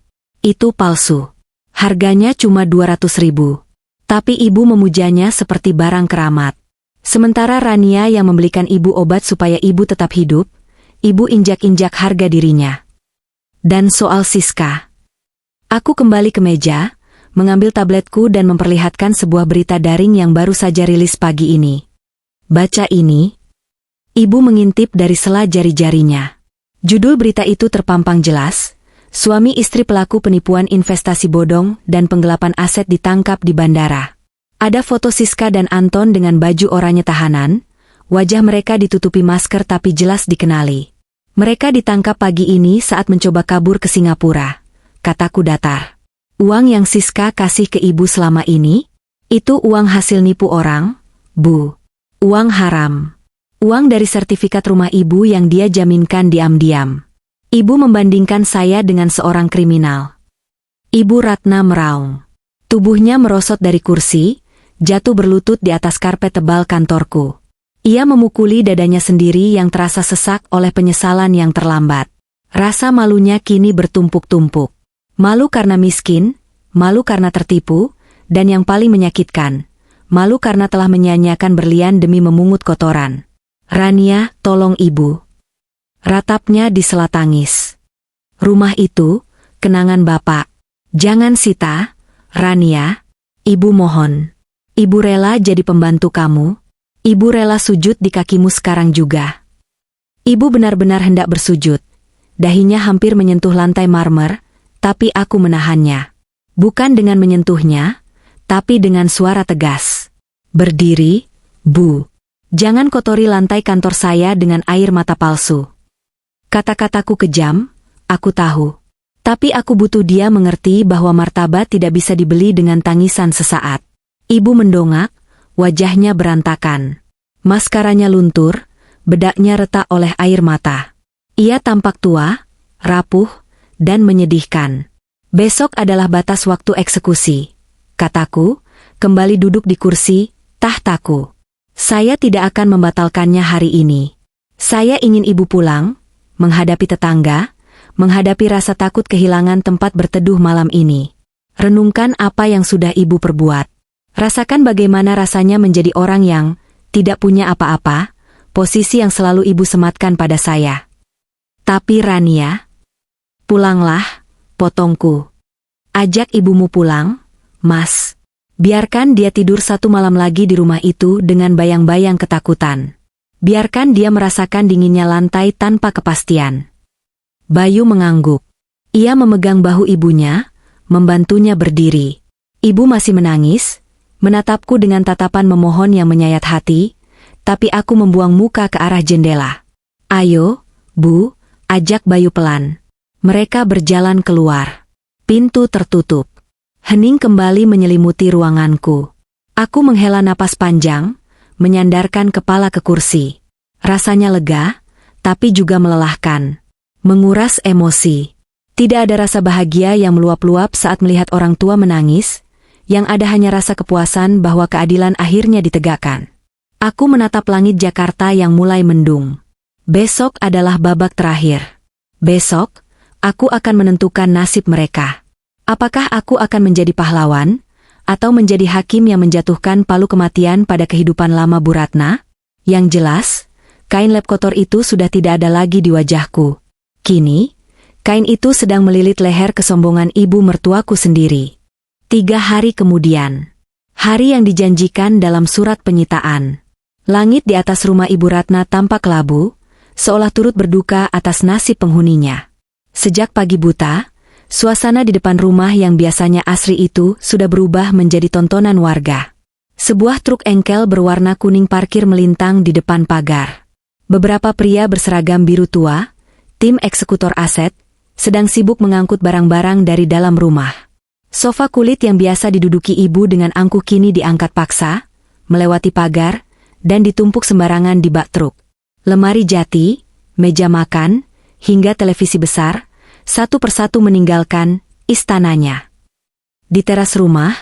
palsu. Harganya cuma 200.000. Tapi ibu memujanya seperti barang keramat. Sementara Rania yang membelikan ibu obat supaya ibu tetap hidup, ibu injak-injak harga dirinya. Dan soal Siska. Aku kembali ke meja, mengambil tabletku dan memperlihatkan sebuah berita daring yang baru saja rilis pagi ini. Baca ini. Ibu mengintip dari sela jari-jarinya. Judul berita itu terpampang jelas, suami istri pelaku penipuan investasi bodong dan penggelapan aset ditangkap di bandara. Ada foto Siska dan Anton dengan baju oranye tahanan, wajah mereka ditutupi masker tapi jelas dikenali. Mereka ditangkap pagi ini saat mencoba kabur ke Singapura, kataku datar. Uang yang Siska kasih ke ibu selama ini, itu uang hasil nipu orang, Bu. Uang haram. Uang dari sertifikat rumah ibu yang dia jaminkan diam-diam. Ibu membandingkan saya dengan seorang kriminal. Ibu Ratna meraung. Tubuhnya merosot dari kursi, jatuh berlutut di atas karpet tebal kantorku. Ia memukuli dadanya sendiri yang terasa sesak oleh penyesalan yang terlambat. Rasa malunya kini bertumpuk-tumpuk. Malu karena miskin, malu karena tertipu, dan yang paling menyakitkan, malu karena telah menyia-nyiakan berlian demi memungut kotoran. Rania, tolong ibu. Ratapnya disela tangis. Rumah itu, kenangan bapak. Jangan Sita, Rania, ibu mohon. Ibu rela jadi pembantu kamu. Ibu rela sujud di kakimu sekarang juga. Ibu benar-benar hendak bersujud. Dahinya hampir menyentuh lantai marmer, tapi aku menahannya. Bukan dengan menyentuhnya, tapi dengan suara tegas. Berdiri, Bu. Jangan kotori lantai kantor saya dengan air mata palsu. Kata-kataku kejam, aku tahu. Tapi aku butuh dia mengerti bahwa martabat tidak bisa dibeli dengan tangisan sesaat. Ibu mendongak, wajahnya berantakan. Maskaranya luntur, bedaknya retak oleh air mata. Ia tampak tua, rapuh, dan menyedihkan. Besok adalah batas waktu eksekusi, kataku, kembali duduk di kursi, tahtaku. Saya tidak akan membatalkannya hari ini. Saya ingin ibu pulang, menghadapi tetangga, menghadapi rasa takut kehilangan tempat berteduh malam ini. Renungkan apa yang sudah ibu perbuat. Rasakan bagaimana rasanya menjadi orang yang tidak punya apa-apa, posisi yang selalu ibu sematkan pada saya. Tapi Rania, pulanglah, potongku. Ajak ibumu pulang, Mas. Biarkan dia tidur 1 malam lagi di rumah itu dengan bayang-bayang ketakutan. Biarkan dia merasakan dinginnya lantai tanpa kepastian. Bayu mengangguk. Ia memegang bahu ibunya, membantunya berdiri. Ibu masih menangis, menatapku dengan tatapan memohon yang menyayat hati, tapi aku membuang muka ke arah jendela. "Ayo, Bu," ajak Bayu pelan. Mereka berjalan keluar. Pintu tertutup. Hening kembali menyelimuti ruanganku. Aku menghela napas panjang, menyandarkan kepala ke kursi. Rasanya lega, tapi juga melelahkan. Menguras emosi. Tidak ada rasa bahagia yang meluap-luap saat melihat orang tua menangis, yang ada hanya rasa kepuasan bahwa keadilan akhirnya ditegakkan. Aku menatap langit Jakarta yang mulai mendung. Besok adalah babak terakhir. Besok, aku akan menentukan nasib mereka. Apakah aku akan menjadi pahlawan, atau menjadi hakim yang menjatuhkan palu kematian pada kehidupan lama Bu Ratna? Yang jelas, kain lap kotor itu sudah tidak ada lagi di wajahku. Kini, kain itu sedang melilit leher kesombongan ibu mertuaku sendiri. 3 hari kemudian. Hari yang dijanjikan dalam surat penyitaan. Langit di atas rumah Ibu Ratna tampak kelabu, seolah turut berduka atas nasib penghuninya. Sejak pagi buta, suasana di depan rumah yang biasanya asri itu sudah berubah menjadi tontonan warga. Sebuah truk engkel berwarna kuning parkir melintang di depan pagar. Beberapa pria berseragam biru tua, tim eksekutor aset, sedang sibuk mengangkut barang-barang dari dalam rumah. Sofa kulit yang biasa diduduki ibu dengan angkuh kini diangkat paksa, melewati pagar, dan ditumpuk sembarangan di bak truk. Lemari jati, meja makan, hingga televisi besar, satu persatu meninggalkan istananya. Di teras rumah,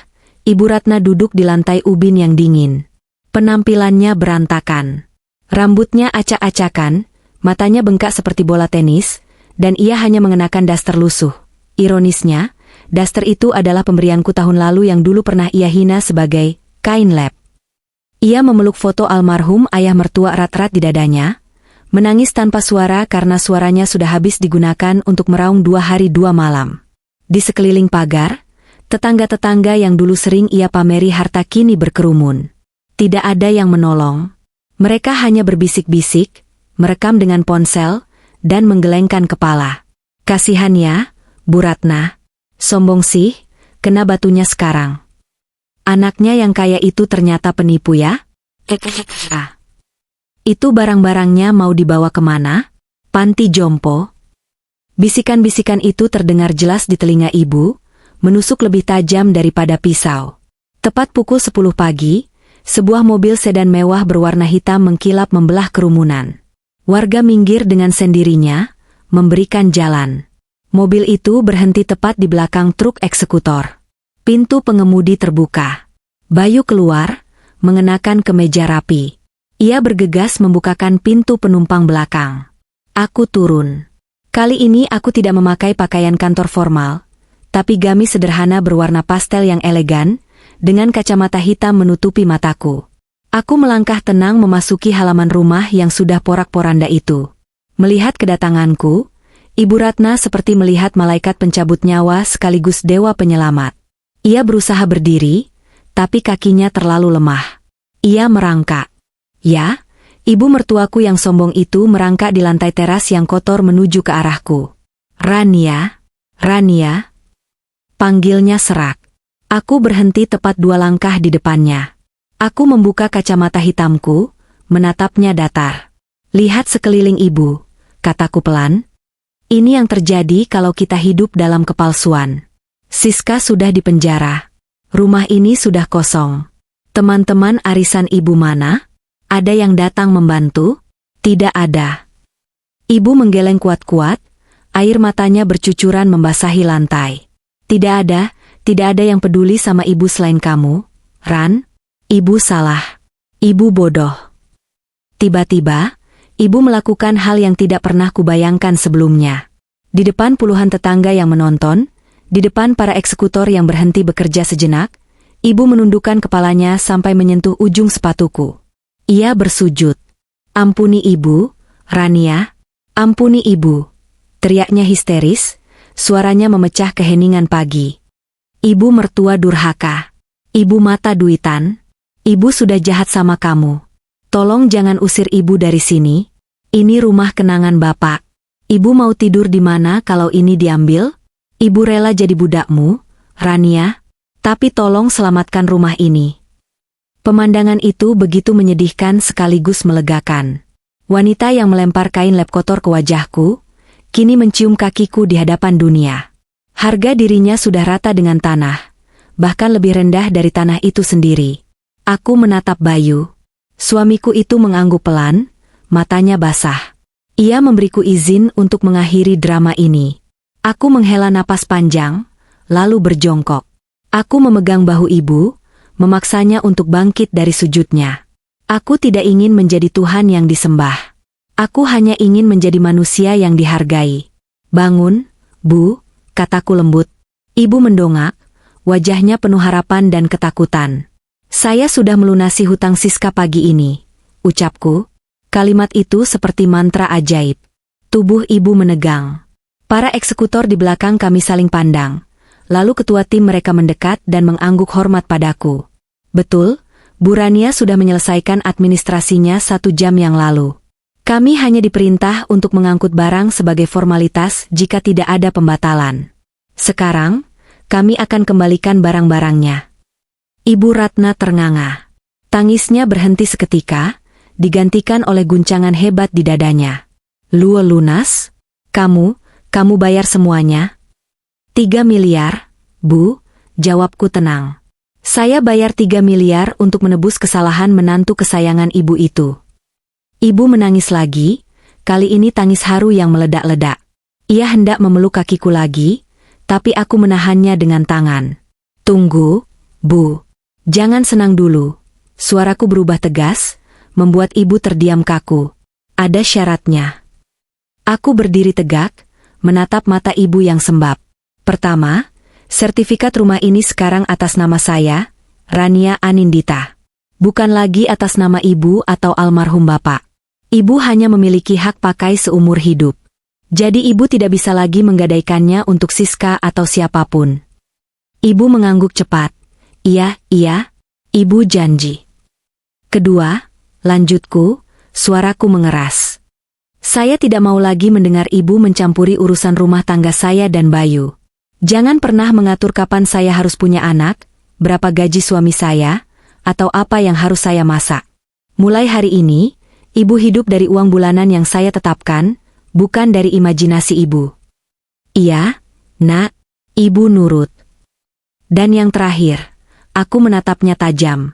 Ibu Ratna duduk di lantai ubin yang dingin. Penampilannya berantakan. Rambutnya acak-acakan, matanya bengkak seperti bola tenis, dan ia hanya mengenakan daster lusuh. Ironisnya, daster itu adalah pemberianku tahun lalu yang dulu pernah ia hina sebagai kain lap. Ia memeluk foto almarhum ayah mertua erat-erat di dadanya, menangis tanpa suara karena suaranya sudah habis digunakan untuk meraung 2 hari 2 malam. Di sekeliling pagar, tetangga-tetangga yang dulu sering ia pameri harta kini berkerumun. Tidak ada yang menolong. Mereka hanya berbisik-bisik, merekam dengan ponsel, dan menggelengkan kepala. "Kasihan ya, Bu Ratna. Sombong sih, kena batunya sekarang. Anaknya yang kaya itu ternyata penipu ya? Itu barang-barangnya mau dibawa kemana? Panti jompo?" Bisikan-bisikan itu terdengar jelas di telinga ibu, menusuk lebih tajam daripada pisau. Tepat pukul 10 pagi, sebuah mobil sedan mewah berwarna hitam mengkilap membelah kerumunan. Warga minggir dengan sendirinya, memberikan jalan. Mobil itu berhenti tepat di belakang truk eksekutor. Pintu pengemudi terbuka. Bayu keluar, mengenakan kemeja rapi. Ia bergegas membukakan pintu penumpang belakang. Aku turun. Kali ini aku tidak memakai pakaian kantor formal, tapi gamis sederhana berwarna pastel yang elegan, dengan kacamata hitam menutupi mataku. Aku melangkah tenang memasuki halaman rumah yang sudah porak-poranda itu. Melihat kedatanganku, Ibu Ratna seperti melihat malaikat pencabut nyawa sekaligus dewa penyelamat. Ia berusaha berdiri, tapi kakinya terlalu lemah. Ia merangkak. Ya, ibu mertuaku yang sombong itu merangkak di lantai teras yang kotor menuju ke arahku. "Rania, Rania," panggilnya serak. Aku berhenti tepat 2 langkah di depannya. Aku membuka kacamata hitamku, menatapnya datar. "Lihat sekeliling ibu," kataku pelan. "Ini yang terjadi kalau kita hidup dalam kepalsuan. Siska sudah dipenjara. Rumah ini sudah kosong. Teman-teman arisan ibu mana? Ada yang datang membantu? Tidak ada." Ibu menggeleng kuat-kuat, air matanya bercucuran membasahi lantai. Tidak ada yang peduli sama ibu selain kamu, Ran. Ibu salah. Ibu bodoh." Tiba-tiba, ibu melakukan hal yang tidak pernah kubayangkan sebelumnya. Di depan puluhan tetangga yang menonton, di depan para eksekutor yang berhenti bekerja sejenak, ibu menundukkan kepalanya sampai menyentuh ujung sepatuku. Ia bersujud. "Ampuni ibu, Rania. Ampuni ibu," teriaknya histeris, suaranya memecah keheningan pagi. "Ibu mertua durhaka. Ibu mata duitan. Ibu sudah jahat sama kamu. Tolong jangan usir ibu dari sini. Ini rumah kenangan bapak. Ibu mau tidur di mana kalau ini diambil? Ibu rela jadi budakmu, Rania, tapi tolong selamatkan rumah ini. Pemandangan itu begitu menyedihkan sekaligus melegakan. Wanita yang melempar kain lap kotor ke wajahku, kini mencium kakiku di hadapan dunia. Harga dirinya sudah rata dengan tanah, bahkan lebih rendah dari tanah itu sendiri. Aku menatap Bayu. Suamiku itu mengangguk pelan, matanya basah. Ia memberiku izin untuk mengakhiri drama ini. Aku menghela napas panjang, lalu berjongkok. Aku memegang bahu ibu, memaksanya untuk bangkit dari sujudnya. Aku tidak ingin menjadi Tuhan yang disembah. Aku hanya ingin menjadi manusia yang dihargai. Bangun, Bu, kataku lembut. Ibu mendongak, wajahnya penuh harapan dan ketakutan. Saya sudah melunasi hutang Siska pagi ini, ucapku. Kalimat itu seperti mantra ajaib. Tubuh ibu menegang. Para eksekutor di belakang kami saling pandang. Lalu ketua tim mereka mendekat dan mengangguk hormat padaku. Betul, Bu Rania sudah menyelesaikan administrasinya 1 jam yang lalu. Kami hanya diperintah untuk mengangkut barang sebagai formalitas jika tidak ada pembatalan. Sekarang, kami akan kembalikan barang-barangnya. Ibu Ratna ternganga. Tangisnya berhenti seketika, digantikan oleh guncangan hebat di dadanya. Luo lunas? Kamu bayar semuanya? 3 miliar, Bu, jawabku tenang. Saya bayar 3 miliar untuk menebus kesalahan menantu kesayangan ibu itu. Ibu menangis lagi, kali ini tangis haru yang meledak-ledak. Ia hendak memeluk kakiku lagi, tapi aku menahannya dengan tangan. Tunggu, Bu. Jangan senang dulu. Suaraku berubah tegas, membuat ibu terdiam kaku. Ada syaratnya. Aku berdiri tegak, menatap mata ibu yang sembab. Pertama, sertifikat rumah ini sekarang atas nama saya, Rania Anindita. Bukan lagi atas nama ibu atau almarhum bapak. Ibu hanya memiliki hak pakai seumur hidup. Jadi ibu tidak bisa lagi menggadaikannya untuk Siska atau siapapun. Ibu mengangguk cepat. Iya, ibu janji. Kedua, lanjutku, suaraku mengeras. Saya tidak mau lagi mendengar ibu mencampuri urusan rumah tangga saya dan Bayu. Jangan pernah mengatur kapan saya harus punya anak, berapa gaji suami saya, atau apa yang harus saya masak. Mulai hari ini, ibu hidup dari uang bulanan yang saya tetapkan, bukan dari imajinasi ibu. Iya, Nak, ibu nurut. Dan yang terakhir, aku menatapnya tajam.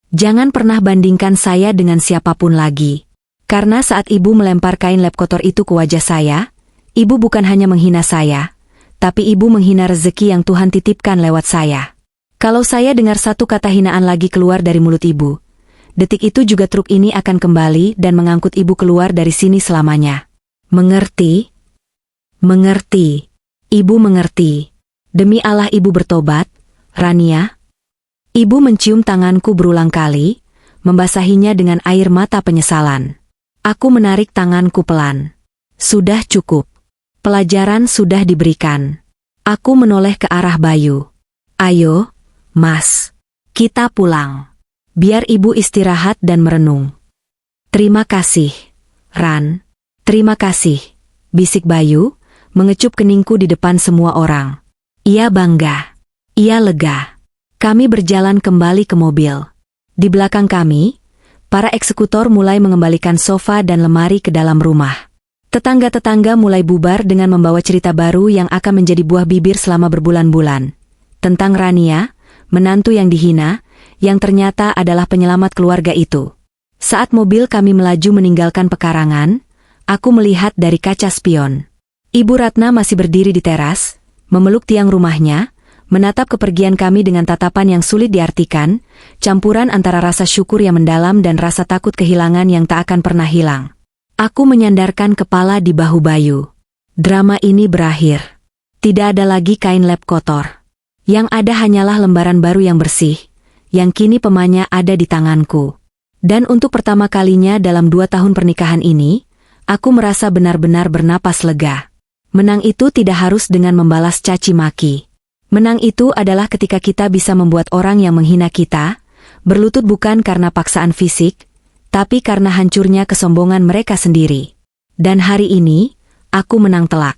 Jangan pernah bandingkan saya dengan siapapun lagi. Karena saat ibu melempar kain lap kotor itu ke wajah saya, ibu bukan hanya menghina saya, tapi ibu menghina rezeki yang Tuhan titipkan lewat saya. Kalau saya dengar satu kata hinaan lagi keluar dari mulut ibu, detik itu juga truk ini akan kembali dan mengangkut ibu keluar dari sini selamanya. Mengerti? Mengerti. Ibu mengerti. Demi Allah ibu bertobat, Rania. Ibu mencium tanganku berulang kali, membasahinya dengan air mata penyesalan. Aku menarik tanganku pelan. Sudah cukup. Pelajaran sudah diberikan. Aku menoleh ke arah Bayu. Ayo, Mas. Kita pulang. Biar ibu istirahat dan merenung. Terima kasih, Ran. Terima kasih, bisik Bayu, mengecup keningku di depan semua orang. Ia bangga. Ia lega. Kami berjalan kembali ke mobil. Di belakang kami, para eksekutor mulai mengembalikan sofa dan lemari ke dalam rumah. Tetangga-tetangga mulai bubar dengan membawa cerita baru yang akan menjadi buah bibir selama berbulan-bulan. Tentang Rania, menantu yang dihina, yang ternyata adalah penyelamat keluarga itu. Saat mobil kami melaju meninggalkan pekarangan, aku melihat dari kaca spion. Ibu Ratna masih berdiri di teras, memeluk tiang rumahnya, menatap kepergian kami dengan tatapan yang sulit diartikan, campuran antara rasa syukur yang mendalam dan rasa takut kehilangan yang tak akan pernah hilang. Aku menyandarkan kepala di bahu Bayu. Drama ini berakhir. Tidak ada lagi kain lap kotor. Yang ada hanyalah lembaran baru yang bersih, yang kini pemanya ada di tanganku. Dan untuk pertama kalinya dalam 2 tahun pernikahan ini, aku merasa benar-benar bernapas lega. Menang itu tidak harus dengan membalas caci maki. Menang itu adalah ketika kita bisa membuat orang yang menghina kita berlutut bukan karena paksaan fisik, tapi karena hancurnya kesombongan mereka sendiri. Dan hari ini, aku menang telak.